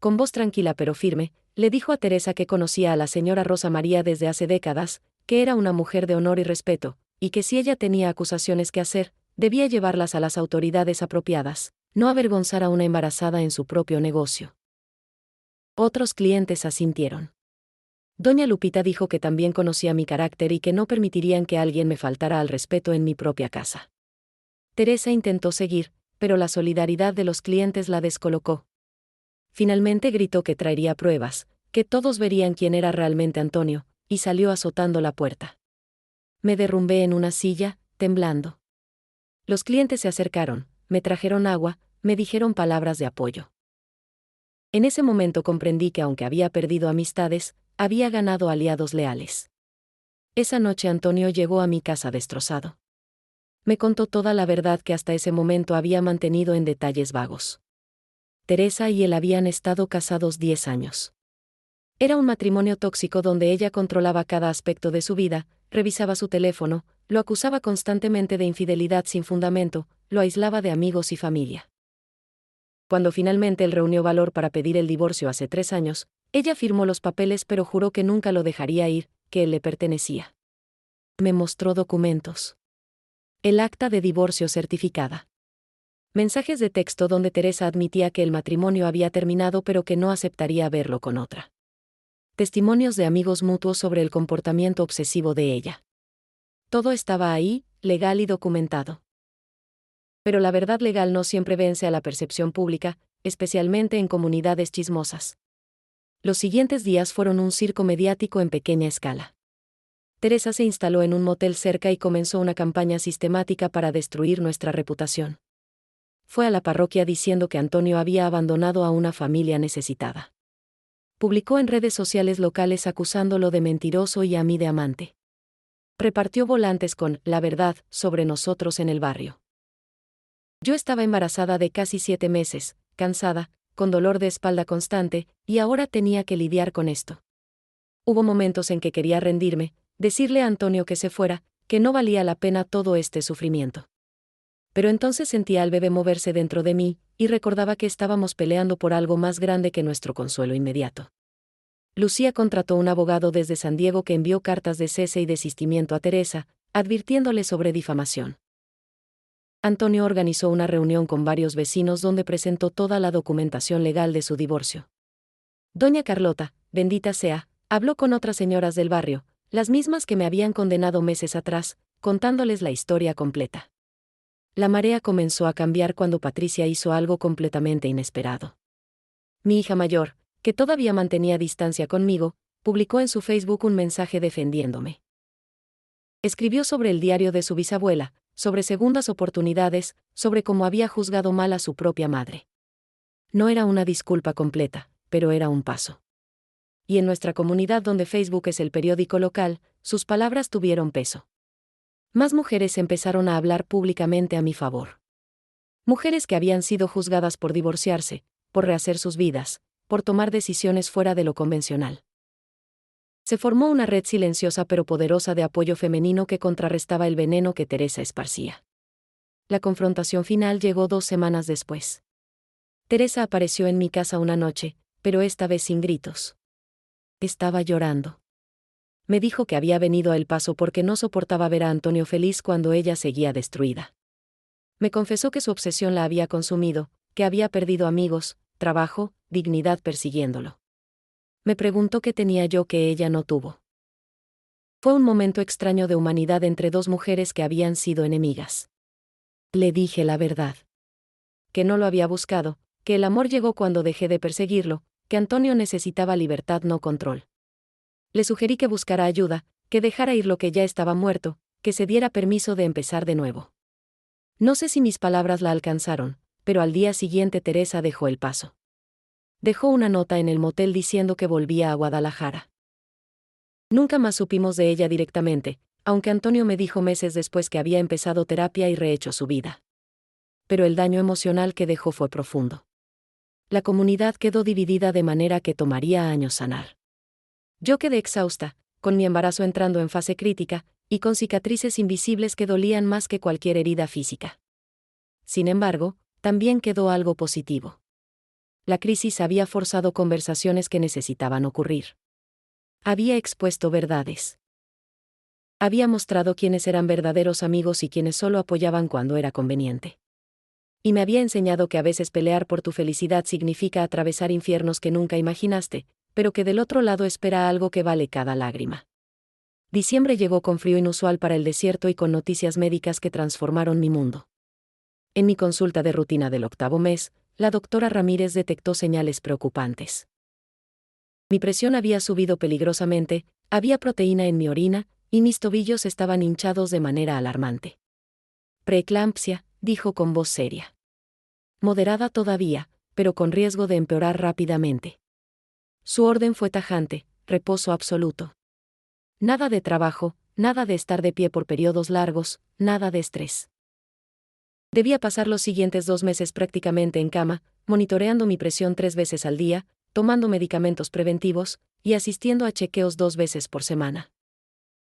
Con voz tranquila pero firme, le dijo a Teresa que conocía a la señora Rosa María desde hace décadas, que era una mujer de honor y respeto, y que si ella tenía acusaciones que hacer, debía llevarlas a las autoridades apropiadas, no avergonzar a una embarazada en su propio negocio. Otros clientes asintieron. Doña Lupita dijo que también conocía mi carácter y que no permitirían que alguien me faltara al respeto en mi propia casa. Teresa intentó seguir, pero la solidaridad de los clientes la descolocó. Finalmente gritó que traería pruebas, que todos verían quién era realmente Antonio, y salió azotando la puerta. Me derrumbé en una silla, temblando. Los clientes se acercaron, me trajeron agua, me dijeron palabras de apoyo. En ese momento comprendí que aunque había perdido amistades, había ganado aliados leales. Esa noche Antonio llegó a mi casa destrozado. Me contó toda la verdad que hasta ese momento había mantenido en detalles vagos. Teresa y él habían estado casados 10 años. Era un matrimonio tóxico donde ella controlaba cada aspecto de su vida, revisaba su teléfono, lo acusaba constantemente de infidelidad sin fundamento, lo aislaba de amigos y familia. Cuando finalmente él reunió valor para pedir el divorcio hace 3 años, ella firmó los papeles pero juró que nunca lo dejaría ir, que él le pertenecía. Me mostró documentos. El acta de divorcio certificada. Mensajes de texto donde Teresa admitía que el matrimonio había terminado pero que no aceptaría verlo con otra. Testimonios de amigos mutuos sobre el comportamiento obsesivo de ella. Todo estaba ahí, legal y documentado. Pero la verdad legal no siempre vence a la percepción pública, especialmente en comunidades chismosas. Los siguientes días fueron un circo mediático en pequeña escala. Teresa se instaló en un motel cerca y comenzó una campaña sistemática para destruir nuestra reputación. Fue a la parroquia diciendo que Antonio había abandonado a una familia necesitada. Publicó en redes sociales locales acusándolo de mentiroso y a mí de amante. Repartió volantes con "la verdad" sobre nosotros en el barrio. Yo estaba embarazada de casi 7 meses, cansada, con dolor de espalda constante, y ahora tenía que lidiar con esto. Hubo momentos en que quería rendirme, decirle a Antonio que se fuera, que no valía la pena todo este sufrimiento. Pero entonces sentía al bebé moverse dentro de mí, y recordaba que estábamos peleando por algo más grande que nuestro consuelo inmediato. Lucía contrató un abogado desde San Diego que envió cartas de cese y desistimiento a Teresa, advirtiéndole sobre difamación. Antonio organizó una reunión con varios vecinos donde presentó toda la documentación legal de su divorcio. Doña Carlota, bendita sea, habló con otras señoras del barrio, las mismas que me habían condenado meses atrás, contándoles la historia completa. La marea comenzó a cambiar cuando Patricia hizo algo completamente inesperado. Mi hija mayor, que todavía mantenía distancia conmigo, publicó en su Facebook un mensaje defendiéndome. Escribió sobre el diario de su bisabuela, sobre segundas oportunidades, sobre cómo había juzgado mal a su propia madre. No era una disculpa completa, pero era un paso. y en nuestra comunidad donde Facebook es el periódico local, sus palabras tuvieron peso. Más mujeres empezaron a hablar públicamente a mi favor. Mujeres que habían sido juzgadas por divorciarse, por rehacer sus vidas, por tomar decisiones fuera de lo convencional. Se formó una red silenciosa pero poderosa de apoyo femenino que contrarrestaba el veneno que Teresa esparcía. La confrontación final llegó 2 semanas después. Teresa apareció en mi casa una noche, pero esta vez sin gritos. Estaba llorando. Me dijo que había venido a El Paso porque no soportaba ver a Antonio feliz cuando ella seguía destruida. Me confesó que su obsesión la había consumido, que había perdido amigos, trabajo, dignidad persiguiéndolo. Me preguntó qué tenía yo que ella no tuvo. Fue un momento extraño de humanidad entre 2 mujeres que habían sido enemigas. Le dije la verdad. Que no lo había buscado, que el amor llegó cuando dejé de perseguirlo, que Antonio necesitaba libertad no control. Le sugerí que buscara ayuda, que dejara ir lo que ya estaba muerto, que se diera permiso de empezar de nuevo. No sé si mis palabras la alcanzaron, pero al día siguiente Teresa dejó El Paso. Dejó una nota en el motel diciendo que volvía a Guadalajara. Nunca más supimos de ella directamente, aunque Antonio me dijo meses después que había empezado terapia y rehecho su vida. Pero el daño emocional que dejó fue profundo. La comunidad quedó dividida de manera que tomaría años sanar. Yo quedé exhausta, con mi embarazo entrando en fase crítica, y con cicatrices invisibles que dolían más que cualquier herida física. Sin embargo, también quedó algo positivo. La crisis había forzado conversaciones que necesitaban ocurrir. Había expuesto verdades. Había mostrado quiénes eran verdaderos amigos y quiénes solo apoyaban cuando era conveniente. Y me había enseñado que a veces pelear por tu felicidad significa atravesar infiernos que nunca imaginaste, pero que del otro lado espera algo que vale cada lágrima. Diciembre llegó con frío inusual para el desierto y con noticias médicas que transformaron mi mundo. En mi consulta de rutina del 8º mes, la doctora Ramírez detectó señales preocupantes. Mi presión había subido peligrosamente, había proteína en mi orina, y mis tobillos estaban hinchados de manera alarmante. Preeclampsia, dijo con voz seria. Moderada todavía, pero con riesgo de empeorar rápidamente. Su orden fue tajante: reposo absoluto. Nada de trabajo, nada de estar de pie por periodos largos, nada de estrés. Debía pasar los siguientes 2 meses prácticamente en cama, monitoreando mi presión 3 veces al día, tomando medicamentos preventivos, y asistiendo a chequeos 2 veces por semana.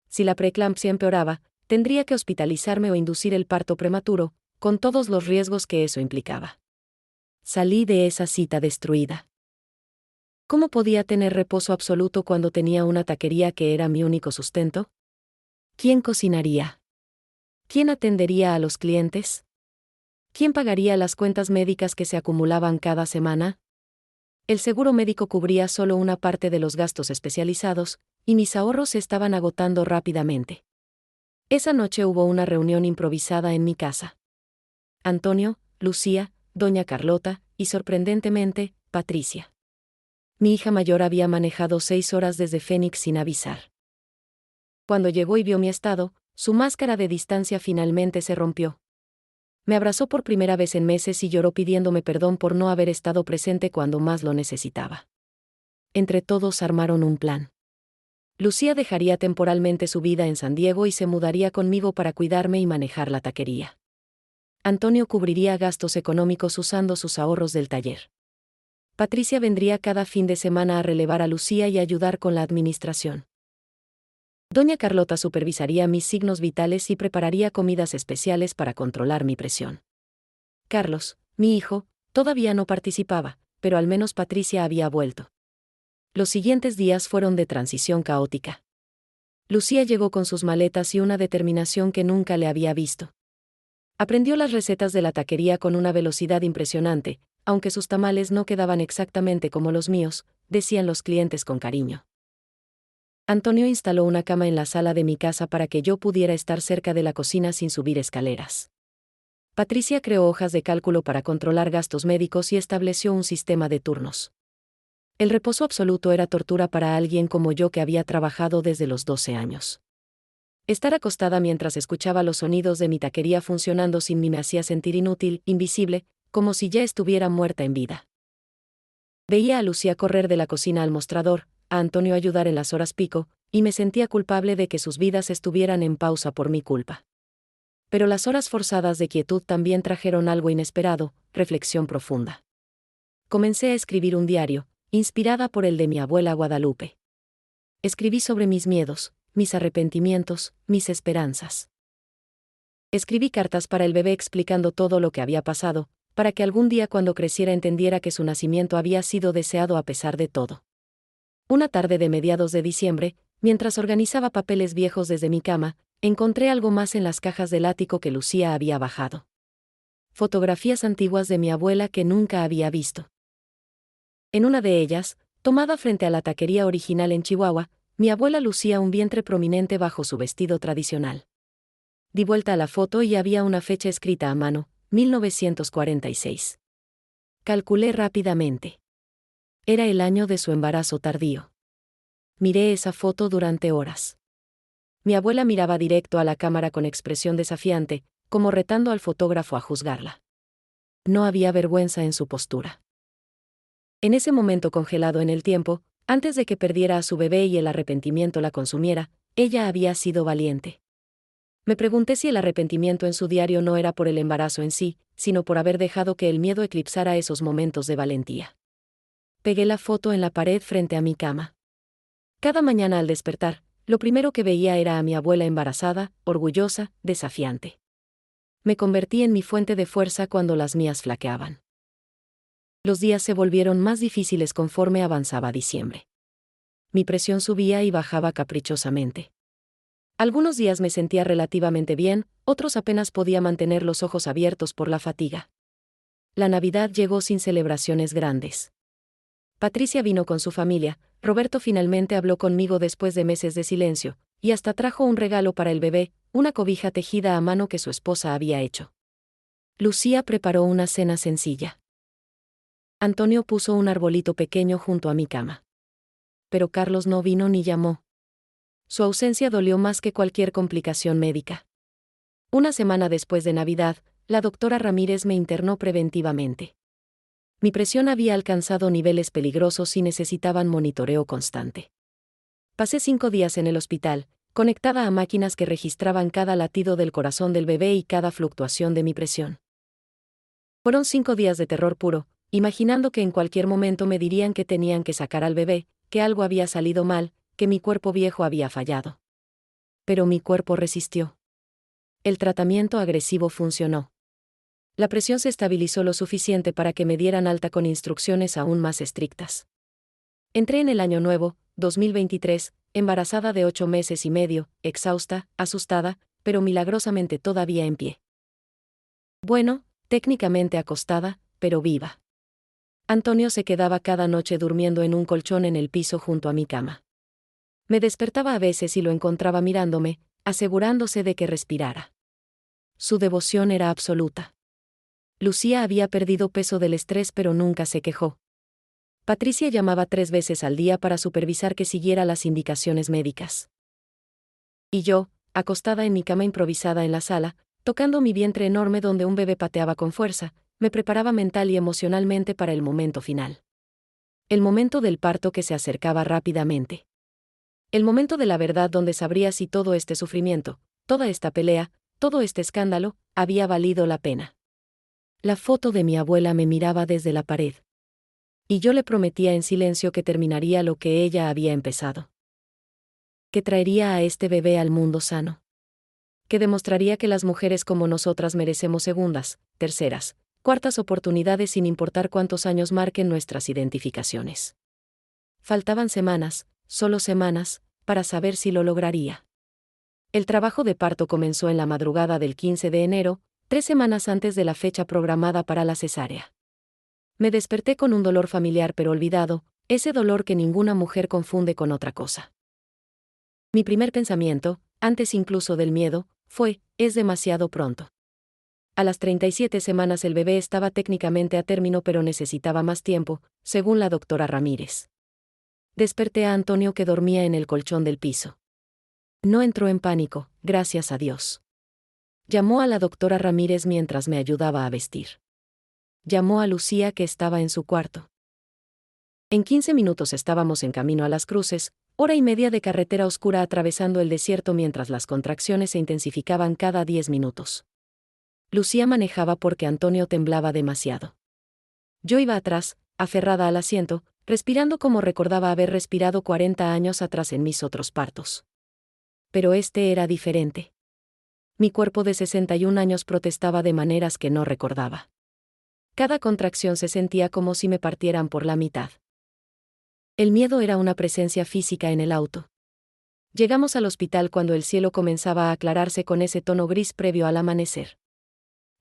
Si la preeclampsia empeoraba, tendría que hospitalizarme o inducir el parto prematuro, con todos los riesgos que eso implicaba. Salí de esa cita destruida. ¿Cómo podía tener reposo absoluto cuando tenía una taquería que era mi único sustento? ¿Quién cocinaría? ¿Quién atendería a los clientes? ¿Quién pagaría las cuentas médicas que se acumulaban cada semana? El seguro médico cubría solo una parte de los gastos especializados, y mis ahorros se estaban agotando rápidamente. Esa noche hubo una reunión improvisada en mi casa. Antonio, Lucía, doña Carlota, y sorprendentemente, Patricia. Mi hija mayor había manejado 6 horas desde Phoenix sin avisar. Cuando llegó y vio mi estado, su máscara de distancia finalmente se rompió. Me abrazó por primera vez en meses y lloró pidiéndome perdón por no haber estado presente cuando más lo necesitaba. Entre todos armaron un plan. Lucía dejaría temporalmente su vida en San Diego y se mudaría conmigo para cuidarme y manejar la taquería. Antonio cubriría gastos económicos usando sus ahorros del taller. Patricia vendría cada fin de semana a relevar a Lucía y ayudar con la administración. Doña Carlota supervisaría mis signos vitales y prepararía comidas especiales para controlar mi presión. Carlos, mi hijo, todavía no participaba, pero al menos Patricia había vuelto. Los siguientes días fueron de transición caótica. Lucía llegó con sus maletas y una determinación que nunca le había visto. Aprendió las recetas de la taquería con una velocidad impresionante, aunque sus tamales no quedaban exactamente como los míos, decían los clientes con cariño. Antonio instaló una cama en la sala de mi casa para que yo pudiera estar cerca de la cocina sin subir escaleras. Patricia creó hojas de cálculo para controlar gastos médicos y estableció un sistema de turnos. El reposo absoluto era tortura para alguien como yo que había trabajado desde los 12 años. Estar acostada mientras escuchaba los sonidos de mi taquería funcionando sin mí me hacía sentir inútil, invisible, como si ya estuviera muerta en vida. Veía a Lucía correr de la cocina al mostrador, a Antonio ayudar en las horas pico, y me sentía culpable de que sus vidas estuvieran en pausa por mi culpa. Pero las horas forzadas de quietud también trajeron algo inesperado, reflexión profunda. Comencé a escribir un diario, inspirada por el de mi abuela Guadalupe. Escribí sobre mis miedos, mis arrepentimientos, mis esperanzas. Escribí cartas para el bebé explicando todo lo que había pasado, para que algún día cuando creciera entendiera que su nacimiento había sido deseado a pesar de todo. Una tarde de mediados de diciembre, mientras organizaba papeles viejos desde mi cama, encontré algo más en las cajas del ático que Lucía había bajado. Fotografías antiguas de mi abuela que nunca había visto. En una de ellas, tomada frente a la taquería original en Chihuahua, mi abuela lucía un vientre prominente bajo su vestido tradicional. Di vuelta a la foto y había una fecha escrita a mano, 1946. Calculé rápidamente. Era el año de su embarazo tardío. Miré esa foto durante horas. Mi abuela miraba directo a la cámara con expresión desafiante, como retando al fotógrafo a juzgarla. No había vergüenza en su postura. En ese momento congelado en el tiempo, antes de que perdiera a su bebé y el arrepentimiento la consumiera, ella había sido valiente. Me pregunté si el arrepentimiento en su diario no era por el embarazo en sí, sino por haber dejado que el miedo eclipsara esos momentos de valentía. Pegué la foto en la pared frente a mi cama. Cada mañana al despertar, lo primero que veía era a mi abuela embarazada, orgullosa, desafiante. Me convertí en mi fuente de fuerza cuando las mías flaqueaban. Los días se volvieron más difíciles conforme avanzaba diciembre. Mi presión subía y bajaba caprichosamente. Algunos días me sentía relativamente bien, otros apenas podía mantener los ojos abiertos por la fatiga. La Navidad llegó sin celebraciones grandes. Patricia vino con su familia, Roberto finalmente habló conmigo después de meses de silencio, y hasta trajo un regalo para el bebé, una cobija tejida a mano que su esposa había hecho. Lucía preparó una cena sencilla. Antonio puso un arbolito pequeño junto a mi cama. Pero Carlos no vino ni llamó. Su ausencia dolió más que cualquier complicación médica. Una semana después de Navidad, la doctora Ramírez me internó preventivamente. Mi presión había alcanzado niveles peligrosos y necesitaban monitoreo constante. Pasé 5 días en el hospital, conectada a máquinas que registraban cada latido del corazón del bebé y cada fluctuación de mi presión. Fueron 5 días de terror puro, imaginando que en cualquier momento me dirían que tenían que sacar al bebé, que algo había salido mal, que mi cuerpo viejo había fallado. Pero mi cuerpo resistió. El tratamiento agresivo funcionó. La presión se estabilizó lo suficiente para que me dieran alta con instrucciones aún más estrictas. Entré en el año nuevo, 2023, embarazada de 8 meses y medio, exhausta, asustada, pero milagrosamente todavía en pie. Bueno, técnicamente acostada, pero viva. Antonio se quedaba cada noche durmiendo en un colchón en el piso junto a mi cama. Me despertaba a veces y lo encontraba mirándome, asegurándose de que respirara. Su devoción era absoluta. Lucía había perdido peso del estrés pero nunca se quejó. Patricia llamaba 3 veces al día para supervisar que siguiera las indicaciones médicas. Y yo, acostada en mi cama improvisada en la sala, tocando mi vientre enorme donde un bebé pateaba con fuerza, me preparaba mental y emocionalmente para el momento final. El momento del parto que se acercaba rápidamente. El momento de la verdad donde sabría si todo este sufrimiento, toda esta pelea, todo este escándalo, había valido la pena. La foto de mi abuela me miraba desde la pared. Y yo le prometía en silencio que terminaría lo que ella había empezado. Que traería a este bebé al mundo sano. Que demostraría que las mujeres como nosotras merecemos segundas, terceras, cuartas oportunidades sin importar cuántos años marquen nuestras identificaciones. Faltaban semanas, solo semanas, para saber si lo lograría. El trabajo de parto comenzó en la madrugada del 15 de enero, 3 semanas antes de la fecha programada para la cesárea. Me desperté con un dolor familiar pero olvidado, ese dolor que ninguna mujer confunde con otra cosa. Mi primer pensamiento, antes incluso del miedo, fue, es demasiado pronto. A las 37 semanas el bebé estaba técnicamente a término pero necesitaba más tiempo, según la doctora Ramírez. Desperté a Antonio que dormía en el colchón del piso. No entró en pánico, gracias a Dios. Llamó a la doctora Ramírez mientras me ayudaba a vestir. Llamó a Lucía que estaba en su cuarto. En 15 minutos estábamos en camino a Las Cruces, hora y media de carretera oscura atravesando el desierto mientras las contracciones se intensificaban cada 10 minutos. Lucía manejaba porque Antonio temblaba demasiado. Yo iba atrás, aferrada al asiento, respirando como recordaba haber respirado 40 años atrás en mis otros partos. Pero este era diferente. Mi cuerpo de 61 años protestaba de maneras que no recordaba. Cada contracción se sentía como si me partieran por la mitad. El miedo era una presencia física en el auto. Llegamos al hospital cuando el cielo comenzaba a aclararse con ese tono gris previo al amanecer.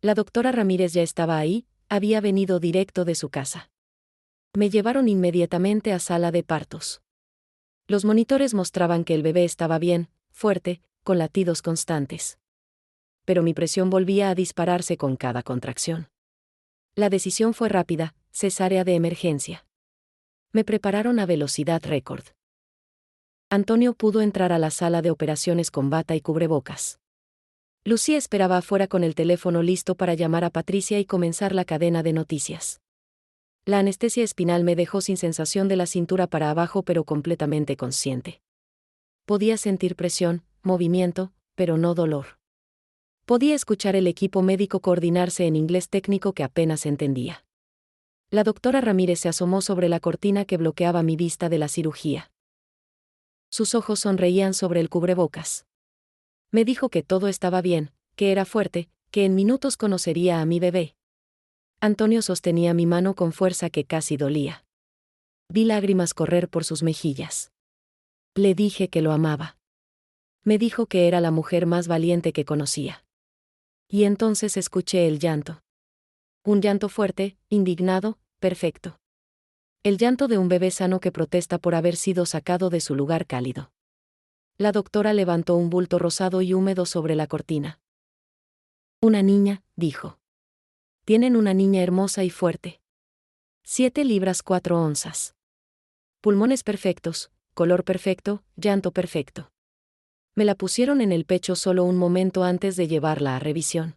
La doctora Ramírez ya estaba ahí, había venido directo de su casa. Me llevaron inmediatamente a sala de partos. Los monitores mostraban que el bebé estaba bien, fuerte, con latidos constantes. Pero mi presión volvía a dispararse con cada contracción. La decisión fue rápida, cesárea de emergencia. Me prepararon a velocidad récord. Antonio pudo entrar a la sala de operaciones con bata y cubrebocas. Lucía esperaba afuera con el teléfono listo para llamar a Patricia y comenzar la cadena de noticias. La anestesia espinal me dejó sin sensación de la cintura para abajo pero completamente consciente. Podía sentir presión, movimiento, pero no dolor. Podía escuchar el equipo médico coordinarse en inglés técnico que apenas entendía. La doctora Ramírez se asomó sobre la cortina que bloqueaba mi vista de la cirugía. Sus ojos sonreían sobre el cubrebocas. Me dijo que todo estaba bien, que era fuerte, que en minutos conocería a mi bebé. Antonio sostenía mi mano con fuerza que casi dolía. Vi lágrimas correr por sus mejillas. Le dije que lo amaba. Me dijo que era la mujer más valiente que conocía. Y entonces escuché el llanto. Un llanto fuerte, indignado, perfecto. El llanto de un bebé sano que protesta por haber sido sacado de su lugar cálido. La doctora levantó un bulto rosado y húmedo sobre la cortina. Una niña, dijo. Tienen una niña hermosa y fuerte. 7 libras 4 onzas. Pulmones perfectos, color perfecto, llanto perfecto. Me la pusieron en el pecho solo un momento antes de llevarla a revisión.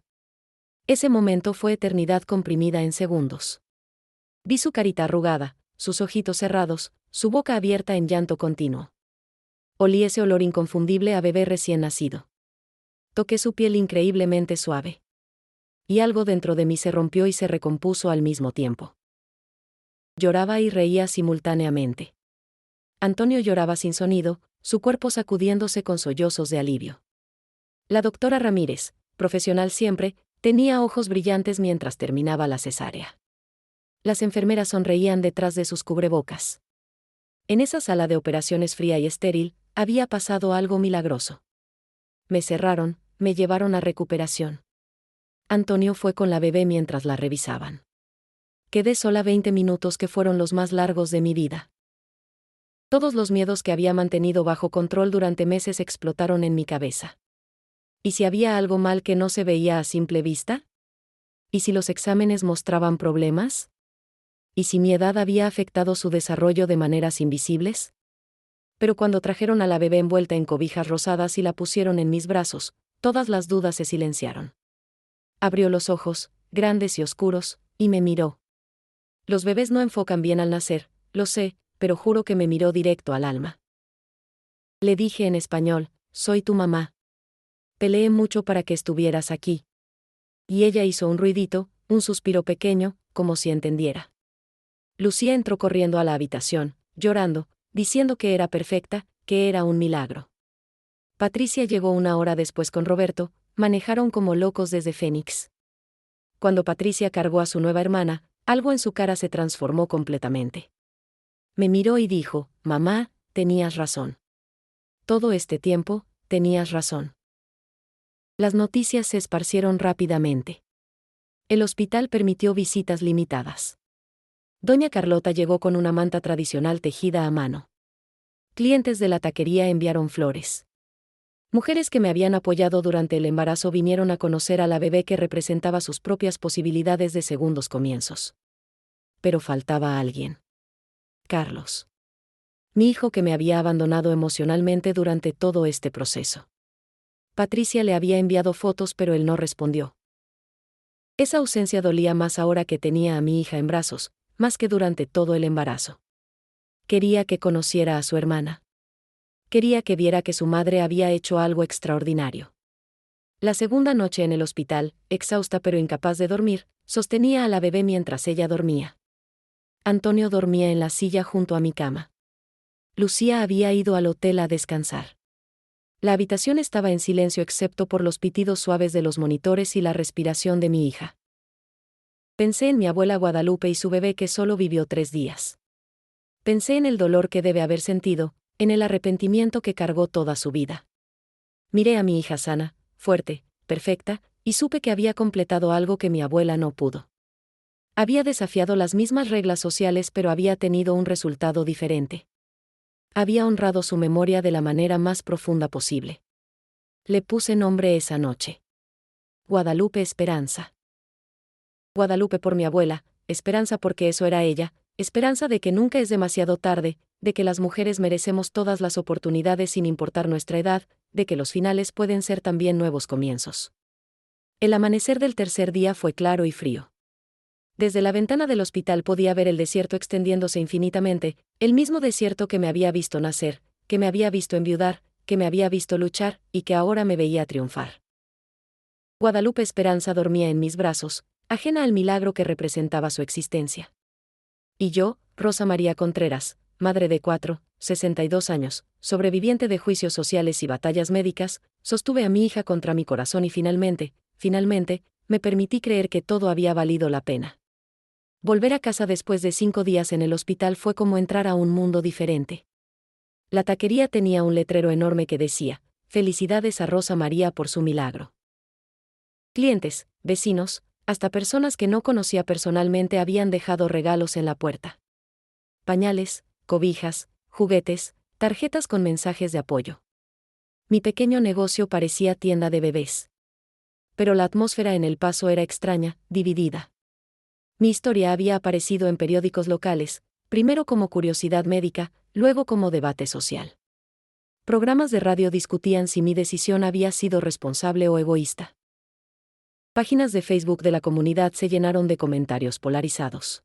Ese momento fue eternidad comprimida en segundos. Vi su carita arrugada, sus ojitos cerrados, su boca abierta en llanto continuo. Olí ese olor inconfundible a bebé recién nacido. Toqué su piel increíblemente suave. Y algo dentro de mí se rompió y se recompuso al mismo tiempo. Lloraba y reía simultáneamente. Antonio lloraba sin sonido, su cuerpo sacudiéndose con sollozos de alivio. La doctora Ramírez, profesional siempre, tenía ojos brillantes mientras terminaba la cesárea. Las enfermeras sonreían detrás de sus cubrebocas. En esa sala de operaciones fría y estéril, había pasado algo milagroso. Me cerraron, me llevaron a recuperación. Antonio fue con la bebé mientras la revisaban. Quedé sola 20 minutos que fueron los más largos de mi vida. Todos los miedos que había mantenido bajo control durante meses explotaron en mi cabeza. ¿Y si había algo mal que no se veía a simple vista? ¿Y si los exámenes mostraban problemas? ¿Y si mi edad había afectado su desarrollo de maneras invisibles? Pero cuando trajeron a la bebé envuelta en cobijas rosadas y la pusieron en mis brazos, todas las dudas se silenciaron. Abrió los ojos, grandes y oscuros, y me miró. Los bebés no enfocan bien al nacer, lo sé, pero juro que me miró directo al alma. Le dije en español, soy tu mamá. Peleé mucho para que estuvieras aquí. Y ella hizo un ruidito, un suspiro pequeño, como si entendiera. Lucía entró corriendo a la habitación, llorando, diciendo que era perfecta, que era un milagro. Patricia llegó 1 hora después con Roberto, manejaron como locos desde Phoenix. Cuando Patricia cargó a su nueva hermana, algo en su cara se transformó completamente. Me miró y dijo, mamá, tenías razón. Todo este tiempo, tenías razón. Las noticias se esparcieron rápidamente. El hospital permitió visitas limitadas. Doña Carlota llegó con una manta tradicional tejida a mano. Clientes de la taquería enviaron flores. Mujeres que me habían apoyado durante el embarazo vinieron a conocer a la bebé que representaba sus propias posibilidades de segundos comienzos. Pero faltaba alguien. Carlos. Mi hijo que me había abandonado emocionalmente durante todo este proceso. Patricia le había enviado fotos pero él no respondió. Esa ausencia dolía más ahora que tenía a mi hija en brazos, más que durante todo el embarazo. Quería que conociera a su hermana. Quería que viera que su madre había hecho algo extraordinario. La segunda noche en el hospital, exhausta pero incapaz de dormir, sostenía a la bebé mientras ella dormía. Antonio dormía en la silla junto a mi cama. Lucía había ido al hotel a descansar. La habitación estaba en silencio excepto por los pitidos suaves de los monitores y la respiración de mi hija. Pensé en mi abuela Guadalupe y su bebé que solo vivió 3 días. Pensé en el dolor que debe haber sentido, en el arrepentimiento que cargó toda su vida. Miré a mi hija sana, fuerte, perfecta, y supe que había completado algo que mi abuela no pudo. Había desafiado las mismas reglas sociales pero había tenido un resultado diferente. Había honrado su memoria de la manera más profunda posible. Le puse nombre esa noche. Guadalupe Esperanza. Guadalupe por mi abuela, Esperanza porque eso era ella, esperanza de que nunca es demasiado tarde, de que las mujeres merecemos todas las oportunidades sin importar nuestra edad, de que los finales pueden ser también nuevos comienzos. El amanecer del tercer día fue claro y frío. Desde la ventana del hospital podía ver el desierto extendiéndose infinitamente, el mismo desierto que me había visto nacer, que me había visto enviudar, que me había visto luchar, y que ahora me veía triunfar. Guadalupe Esperanza dormía en mis brazos, ajena al milagro que representaba su existencia. Y yo, Rosa María Contreras, madre de 4, 62 años, sobreviviente de juicios sociales y batallas médicas, sostuve a mi hija contra mi corazón y finalmente, me permití creer que todo había valido la pena. Volver a casa después de 5 días en el hospital fue como entrar a un mundo diferente. La taquería tenía un letrero enorme que decía: "Felicidades a Rosa María por su milagro". Clientes, vecinos, hasta personas que no conocía personalmente habían dejado regalos en la puerta. Pañales, cobijas, juguetes, tarjetas con mensajes de apoyo. Mi pequeño negocio parecía tienda de bebés. Pero la atmósfera en El Paso era extraña, dividida. Mi historia había aparecido en periódicos locales, primero como curiosidad médica, luego como debate social. Programas de radio discutían si mi decisión había sido responsable o egoísta. Páginas de Facebook de la comunidad se llenaron de comentarios polarizados.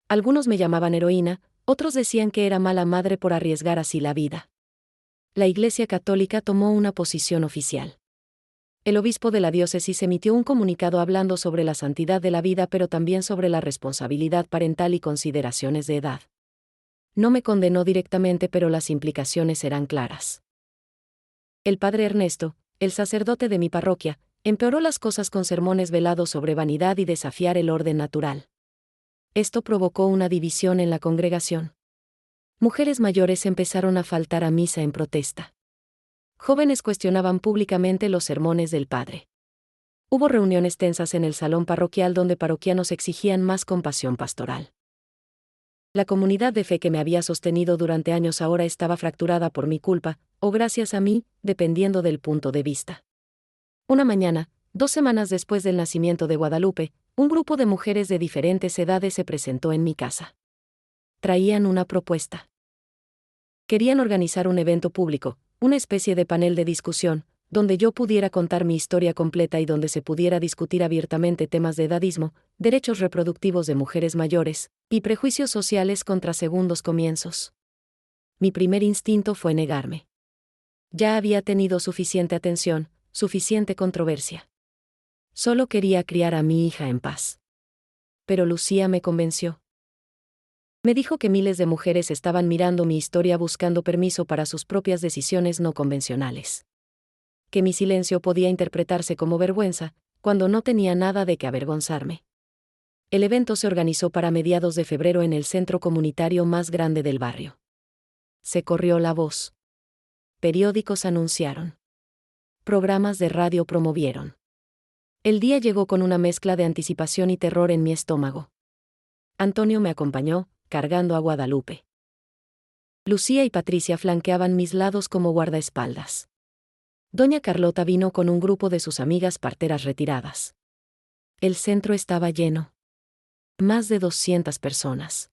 Algunos me llamaban heroína, otros decían que era mala madre por arriesgar así la vida. La Iglesia Católica tomó una posición oficial. El obispo de la diócesis emitió un comunicado hablando sobre la santidad de la vida pero también sobre la responsabilidad parental y consideraciones de edad. No me condenó directamente pero las implicaciones eran claras. El padre Ernesto, el sacerdote de mi parroquia, empeoró las cosas con sermones velados sobre vanidad y desafiar el orden natural. Esto provocó una división en la congregación. Mujeres mayores empezaron a faltar a misa en protesta. Jóvenes cuestionaban públicamente los sermones del padre. Hubo reuniones tensas en el salón parroquial donde parroquianos exigían más compasión pastoral. La comunidad de fe que me había sostenido durante años ahora estaba fracturada por mi culpa, o gracias a mí, dependiendo del punto de vista. Una mañana, 2 semanas después del nacimiento de Guadalupe, un grupo de mujeres de diferentes edades se presentó en mi casa. Traían una propuesta. Querían organizar un evento público, una especie de panel de discusión, donde yo pudiera contar mi historia completa y donde se pudiera discutir abiertamente temas de edadismo, derechos reproductivos de mujeres mayores, y prejuicios sociales contra segundos comienzos. Mi primer instinto fue negarme. Ya había tenido suficiente atención, suficiente controversia. Solo quería criar a mi hija en paz. Pero Lucía me convenció. Me dijo que miles de mujeres estaban mirando mi historia buscando permiso para sus propias decisiones no convencionales. Que mi silencio podía interpretarse como vergüenza, cuando no tenía nada de qué avergonzarme. El evento se organizó para mediados de febrero en el centro comunitario más grande del barrio. Se corrió la voz. Periódicos anunciaron. Programas de radio promovieron. El día llegó con una mezcla de anticipación y terror en mi estómago. Antonio me acompañó, cargando a Guadalupe. Lucía y Patricia flanqueaban mis lados como guardaespaldas. Doña Carlota vino con un grupo de sus amigas parteras retiradas. El centro estaba lleno. Más de 200 personas.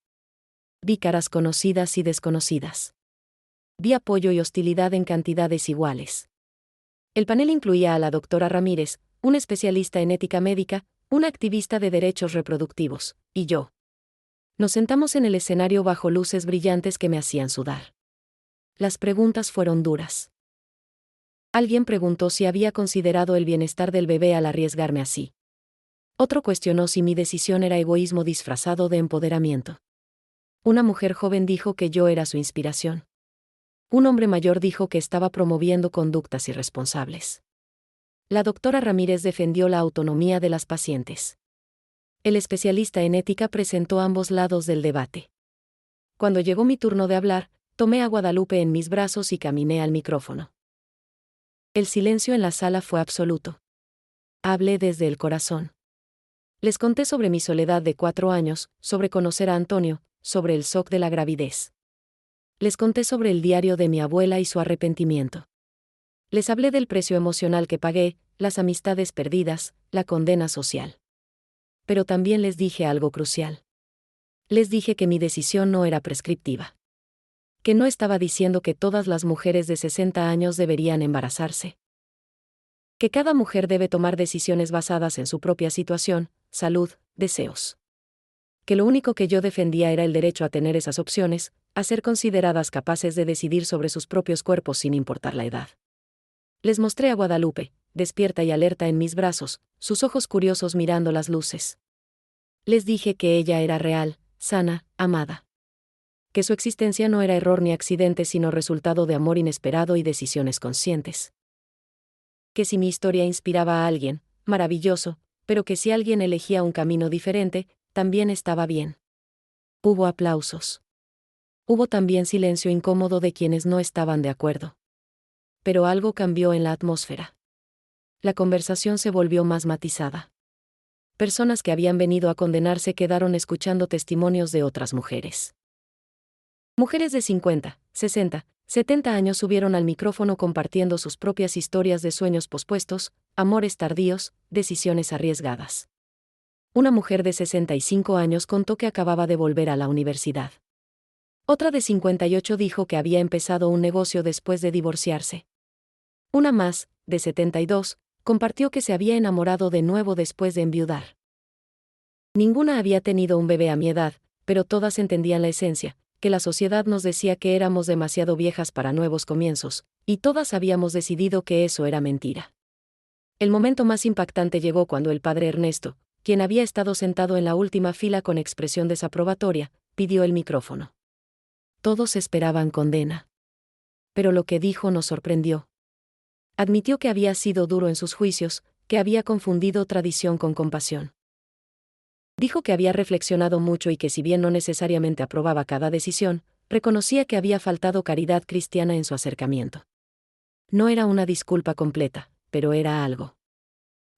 Vi caras conocidas y desconocidas. Vi apoyo y hostilidad en cantidades iguales. El panel incluía a la doctora Ramírez, un especialista en ética médica, una activista de derechos reproductivos, y yo. Nos sentamos en el escenario bajo luces brillantes que me hacían sudar. Las preguntas fueron duras. Alguien preguntó si había considerado el bienestar del bebé al arriesgarme así. Otro cuestionó si mi decisión era egoísmo disfrazado de empoderamiento. Una mujer joven dijo que yo era su inspiración. Un hombre mayor dijo que estaba promoviendo conductas irresponsables. La doctora Ramírez defendió la autonomía de las pacientes. El especialista en ética presentó ambos lados del debate. Cuando llegó mi turno de hablar, tomé a Guadalupe en mis brazos y caminé al micrófono. El silencio en la sala fue absoluto. Hablé desde el corazón. Les conté sobre mi soledad de 4 años, sobre conocer a Antonio, sobre el shock de la gravidez. Les conté sobre el diario de mi abuela y su arrepentimiento. Les hablé del precio emocional que pagué, las amistades perdidas, la condena social. Pero también les dije algo crucial. Les dije que mi decisión no era prescriptiva. Que no estaba diciendo que todas las mujeres de 60 años deberían embarazarse. Que cada mujer debe tomar decisiones basadas en su propia situación, salud, deseos. Que lo único que yo defendía era el derecho a tener esas opciones, a ser consideradas capaces de decidir sobre sus propios cuerpos sin importar la edad. Les mostré a Guadalupe, despierta y alerta en mis brazos, sus ojos curiosos mirando las luces. Les dije que ella era real, sana, amada. Que su existencia no era error ni accidente sino resultado de amor inesperado y decisiones conscientes. Que si mi historia inspiraba a alguien, maravilloso, pero que si alguien elegía un camino diferente, también estaba bien. Hubo aplausos. Hubo también silencio incómodo de quienes no estaban de acuerdo. Pero algo cambió en la atmósfera. La conversación se volvió más matizada. Personas que habían venido a condenarse quedaron escuchando testimonios de otras mujeres. Mujeres de 50, 60, 70 años subieron al micrófono compartiendo sus propias historias de sueños pospuestos, amores tardíos, decisiones arriesgadas. Una mujer de 65 años contó que acababa de volver a la universidad. Otra de 58 dijo que había empezado un negocio después de divorciarse. Una más, de 72, compartió que se había enamorado de nuevo después de enviudar. Ninguna había tenido un bebé a mi edad, pero todas entendían la esencia, que la sociedad nos decía que éramos demasiado viejas para nuevos comienzos, y todas habíamos decidido que eso era mentira. El momento más impactante llegó cuando el padre Ernesto, quien había estado sentado en la última fila con expresión desaprobatoria, pidió el micrófono. Todos esperaban condena. Pero lo que dijo nos sorprendió. Admitió que había sido duro en sus juicios, que había confundido tradición con compasión. Dijo que había reflexionado mucho y que si bien no necesariamente aprobaba cada decisión, reconocía que había faltado caridad cristiana en su acercamiento. No era una disculpa completa, pero era algo.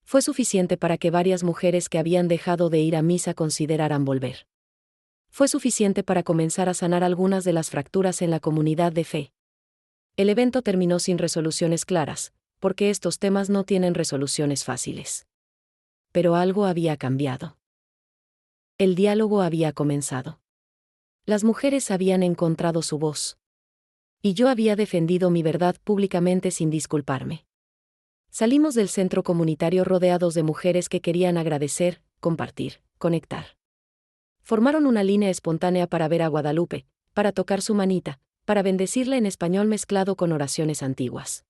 Fue suficiente para que varias mujeres que habían dejado de ir a misa consideraran volver. Fue suficiente para comenzar a sanar algunas de las fracturas en la comunidad de fe. El evento terminó sin resoluciones claras, porque estos temas no tienen resoluciones fáciles. Pero algo había cambiado. El diálogo había comenzado. Las mujeres habían encontrado su voz. Y yo había defendido mi verdad públicamente sin disculparme. Salimos del centro comunitario rodeados de mujeres que querían agradecer, compartir, conectar. Formaron una línea espontánea para ver a Guadalupe, para tocar su manita, para bendecirla en español mezclado con oraciones antiguas.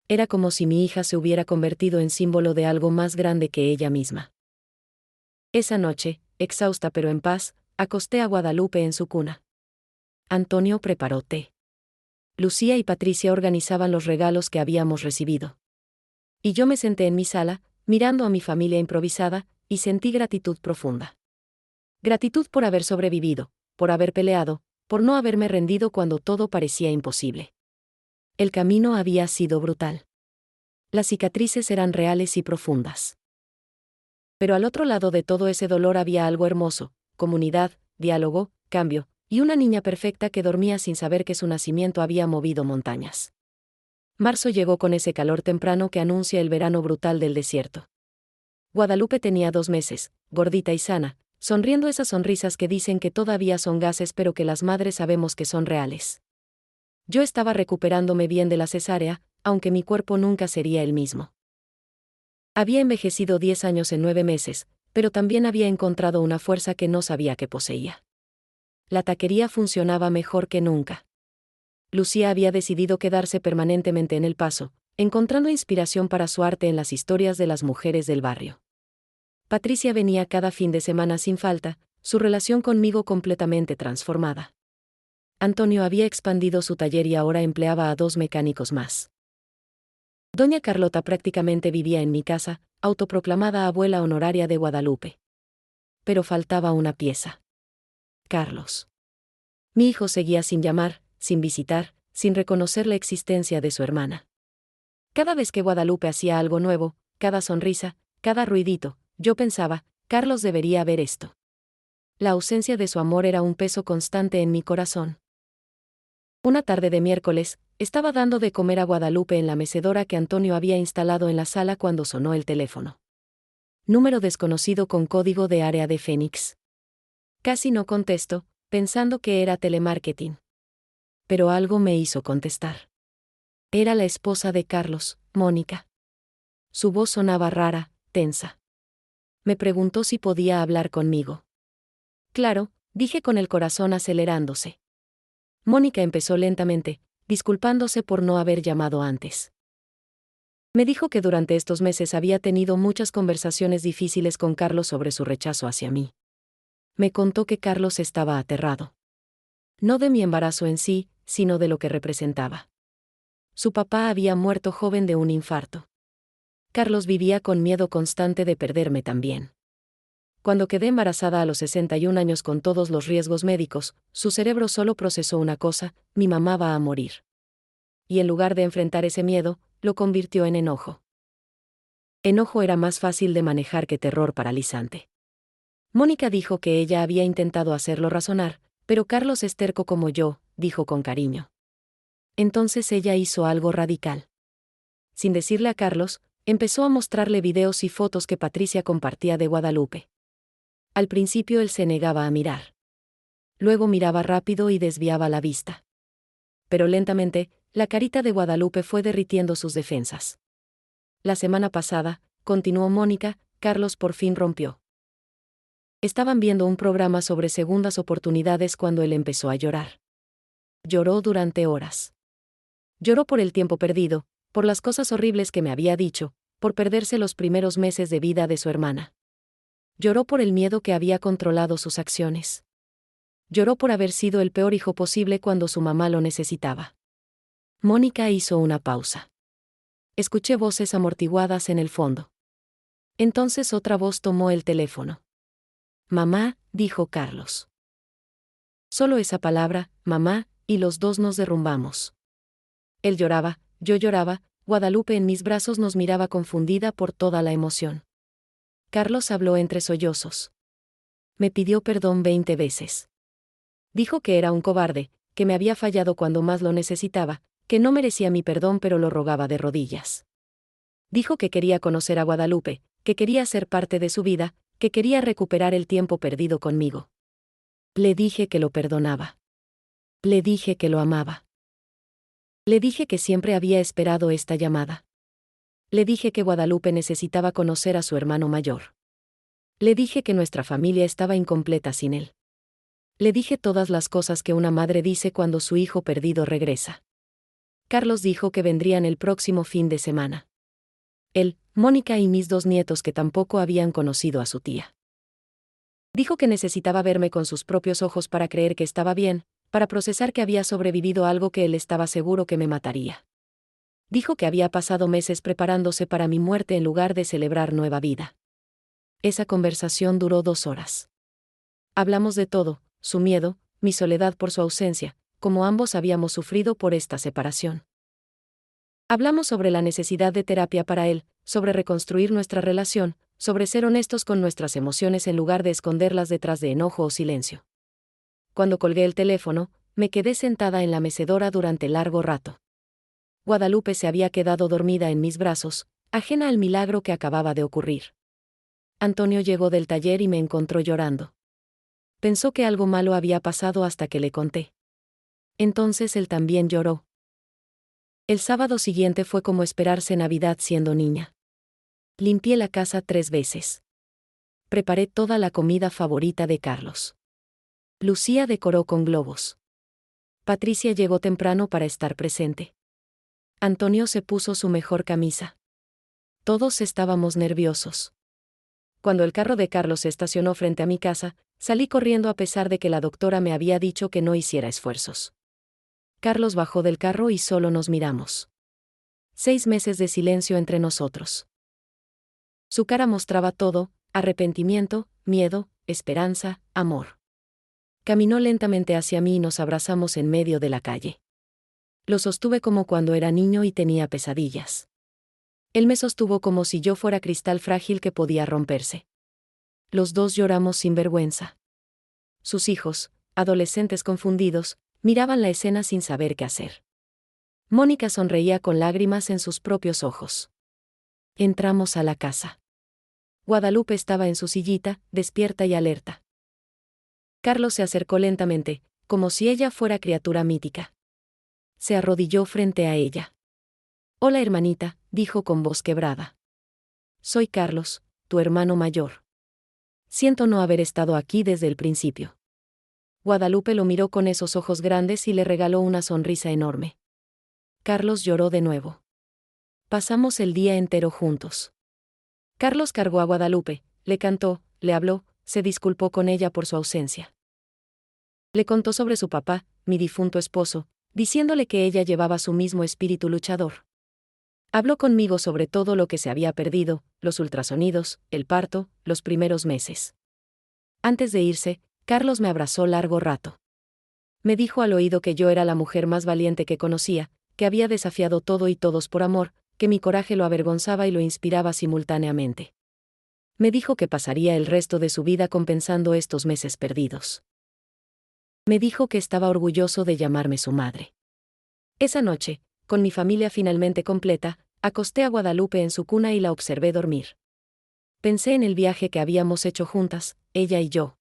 Era como si mi hija se hubiera convertido en símbolo de algo más grande que ella misma. Esa noche, exhausta pero en paz, acosté a Guadalupe en su cuna. Antonio preparó té. Lucía y Patricia organizaban los regalos que habíamos recibido. Y yo me senté en mi sala, mirando a mi familia improvisada, y sentí gratitud profunda. Gratitud por haber sobrevivido, por haber peleado, por no haberme rendido cuando todo parecía imposible. El camino había sido brutal. Las cicatrices eran reales y profundas. Pero al otro lado de todo ese dolor había algo hermoso: comunidad, diálogo, cambio, y una niña perfecta que dormía sin saber que su nacimiento había movido montañas. Marzo llegó con ese calor temprano que anuncia el verano brutal del desierto. Guadalupe tenía 2 meses, gordita y sana, sonriendo esas sonrisas que dicen que todavía son gases pero que las madres sabemos que son reales. Yo estaba recuperándome bien de la cesárea, aunque mi cuerpo nunca sería el mismo. Había envejecido 10 años en 9 meses, pero también había encontrado una fuerza que no sabía que poseía. La taquería funcionaba mejor que nunca. Lucía había decidido quedarse permanentemente en El Paso, encontrando inspiración para su arte en las historias de las mujeres del barrio. Patricia venía cada fin de semana sin falta, su relación conmigo completamente transformada. Antonio había expandido su taller y ahora empleaba a 2 mecánicos más. Doña Carlota prácticamente vivía en mi casa, autoproclamada abuela honoraria de Guadalupe. Pero faltaba una pieza. Carlos. Mi hijo seguía sin llamar, sin visitar, sin reconocer la existencia de su hermana. Cada vez que Guadalupe hacía algo nuevo, cada sonrisa, cada ruidito, yo pensaba, Carlos debería ver esto. La ausencia de su amor era un peso constante en mi corazón. Una tarde de miércoles, estaba dando de comer a Guadalupe en la mecedora que Antonio había instalado en la sala cuando sonó el teléfono. Número desconocido con código de área de Phoenix. Casi no contesto, pensando que era telemarketing. Pero algo me hizo contestar. Era la esposa de Carlos, Mónica. Su voz sonaba rara, tensa. Me preguntó si podía hablar conmigo. Claro, dije con el corazón acelerándose. Mónica empezó lentamente, disculpándose por no haber llamado antes. Me dijo que durante estos meses había tenido muchas conversaciones difíciles con Carlos sobre su rechazo hacia mí. Me contó que Carlos estaba aterrado. No de mi embarazo en sí, sino de lo que representaba. Su papá había muerto joven de un infarto. Carlos vivía con miedo constante de perderme también. Cuando quedé embarazada a los 61 años con todos los riesgos médicos, su cerebro solo procesó una cosa: mi mamá va a morir. Y en lugar de enfrentar ese miedo, lo convirtió en enojo. Enojo era más fácil de manejar que terror paralizante. Mónica dijo que ella había intentado hacerlo razonar, pero Carlos es terco como yo, dijo con cariño. Entonces ella hizo algo radical. Sin decirle a Carlos, empezó a mostrarle videos y fotos que Patricia compartía de Guadalupe. Al principio él se negaba a mirar. Luego miraba rápido y desviaba la vista. Pero lentamente, la carita de Guadalupe fue derritiendo sus defensas. La semana pasada, continuó Mónica, Carlos por fin rompió. Estaban viendo un programa sobre segundas oportunidades cuando él empezó a llorar. Lloró durante horas. Lloró por el tiempo perdido, por las cosas horribles que me había dicho, por perderse los primeros meses de vida de su hermana. Lloró por el miedo que había controlado sus acciones. Lloró por haber sido el peor hijo posible cuando su mamá lo necesitaba. Mónica hizo una pausa. Escuché voces amortiguadas en el fondo. Entonces otra voz tomó el teléfono. Mamá, dijo Carlos. Solo esa palabra, mamá, y los dos nos derrumbamos. Él lloraba, yo lloraba, Guadalupe en mis brazos nos miraba confundida por toda la emoción. Carlos habló entre sollozos. Me pidió perdón 20 veces. Dijo que era un cobarde, que me había fallado cuando más lo necesitaba, que no merecía mi perdón pero lo rogaba de rodillas. Dijo que quería conocer a Guadalupe, que quería ser parte de su vida, que quería recuperar el tiempo perdido conmigo. Le dije que lo perdonaba. Le dije que lo amaba. Le dije que siempre había esperado esta llamada. Le dije que Guadalupe necesitaba conocer a su hermano mayor. Le dije que nuestra familia estaba incompleta sin él. Le dije todas las cosas que una madre dice cuando su hijo perdido regresa. Carlos dijo que vendrían el próximo fin de semana. Él, Mónica y mis 2 nietos que tampoco habían conocido a su tía. Dijo que necesitaba verme con sus propios ojos para creer que estaba bien, para procesar que había sobrevivido a algo que él estaba seguro que me mataría. Dijo que había pasado meses preparándose para mi muerte en lugar de celebrar nueva vida. Esa conversación duró 2 horas. Hablamos de todo, su miedo, mi soledad por su ausencia, como ambos habíamos sufrido por esta separación. Hablamos sobre la necesidad de terapia para él, sobre reconstruir nuestra relación, sobre ser honestos con nuestras emociones en lugar de esconderlas detrás de enojo o silencio. Cuando colgué el teléfono, me quedé sentada en la mecedora durante largo rato. Guadalupe se había quedado dormida en mis brazos, ajena al milagro que acababa de ocurrir. Antonio llegó del taller y me encontró llorando. Pensó que algo malo había pasado hasta que le conté. Entonces él también lloró. El sábado siguiente fue como esperarse Navidad siendo niña. Limpié la casa 3 veces. Preparé toda la comida favorita de Carlos. Lucía decoró con globos. Patricia llegó temprano para estar presente. Antonio se puso su mejor camisa. Todos estábamos nerviosos. Cuando el carro de Carlos se estacionó frente a mi casa, salí corriendo a pesar de que la doctora me había dicho que no hiciera esfuerzos. Carlos bajó del carro y solo nos miramos. 6 meses de silencio entre nosotros. Su cara mostraba todo: arrepentimiento, miedo, esperanza, amor. Caminó lentamente hacia mí y nos abrazamos en medio de la calle. Lo sostuve como cuando era niño y tenía pesadillas. Él me sostuvo como si yo fuera cristal frágil que podía romperse. Los dos lloramos sin vergüenza. Sus hijos, adolescentes confundidos, miraban la escena sin saber qué hacer. Mónica sonreía con lágrimas en sus propios ojos. Entramos a la casa. Guadalupe estaba en su sillita, despierta y alerta. Carlos se acercó lentamente, como si ella fuera criatura mítica. Se arrodilló frente a ella. «Hola, hermanita», dijo con voz quebrada. «Soy Carlos, tu hermano mayor. Siento no haber estado aquí desde el principio». Guadalupe lo miró con esos ojos grandes y le regaló una sonrisa enorme. Carlos lloró de nuevo. Pasamos el día entero juntos. Carlos cargó a Guadalupe, le cantó, le habló, se disculpó con ella por su ausencia. Le contó sobre su papá, mi difunto esposo, diciéndole que ella llevaba su mismo espíritu luchador. Habló conmigo sobre todo lo que se había perdido, los ultrasonidos, el parto, los primeros meses. Antes de irse, Carlos me abrazó largo rato. Me dijo al oído que yo era la mujer más valiente que conocía, que había desafiado todo y todos por amor, que mi coraje lo avergonzaba y lo inspiraba simultáneamente. Me dijo que pasaría el resto de su vida compensando estos meses perdidos. Me dijo que estaba orgulloso de llamarme su madre. Esa noche, con mi familia finalmente completa, acosté a Guadalupe en su cuna y la observé dormir. Pensé en el viaje que habíamos hecho juntas, ella y yo.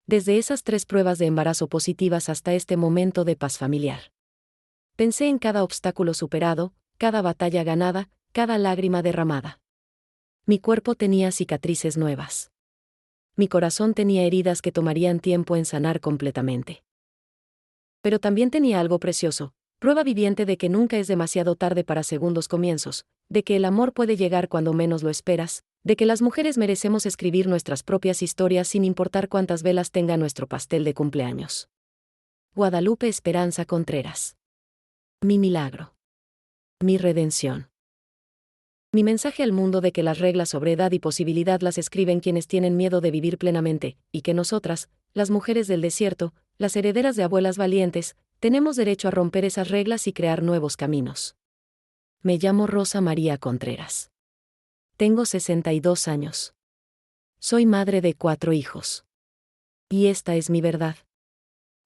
Desde esas 3 pruebas de embarazo positivas hasta este momento de paz familiar. Pensé en cada obstáculo superado, cada batalla ganada, cada lágrima derramada. Mi cuerpo tenía cicatrices nuevas. Mi corazón tenía heridas que tomarían tiempo en sanar completamente. Pero también tenía algo precioso, prueba viviente de que nunca es demasiado tarde para segundos comienzos, de que el amor puede llegar cuando menos lo esperas, de que las mujeres merecemos escribir nuestras propias historias sin importar cuántas velas tenga nuestro pastel de cumpleaños. Guadalupe Esperanza Contreras. Mi milagro. Mi redención. Mi mensaje al mundo de que las reglas sobre edad y posibilidad las escriben quienes tienen miedo de vivir plenamente, y que nosotras, las mujeres del desierto, las herederas de abuelas valientes, tenemos derecho a romper esas reglas y crear nuevos caminos. Me llamo Rosa María Contreras. Tengo 62 años. Soy madre de 4 hijos. Y esta es mi verdad.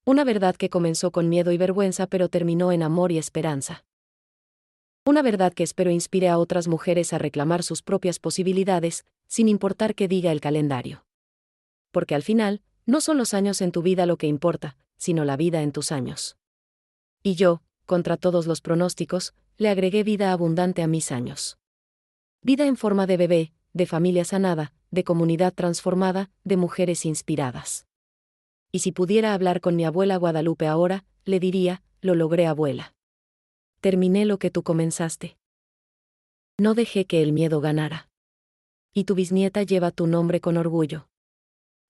Una verdad que comenzó con miedo y vergüenza pero terminó en amor y esperanza. Una verdad que espero inspire a otras mujeres a reclamar sus propias posibilidades, sin importar qué diga el calendario. Porque al final, no son los años en tu vida lo que importa, sino la vida en tus años. Y yo, contra todos los pronósticos, le agregué vida abundante a mis años. Vida en forma de bebé, de familia sanada, de comunidad transformada, de mujeres inspiradas. Y si pudiera hablar con mi abuela Guadalupe ahora, le diría: lo logré, abuela. Terminé lo que tú comenzaste. No dejé que el miedo ganara. Y tu bisnieta lleva tu nombre con orgullo.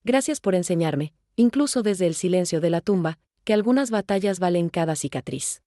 Gracias por enseñarme, incluso desde el silencio de la tumba, que algunas batallas valen cada cicatriz.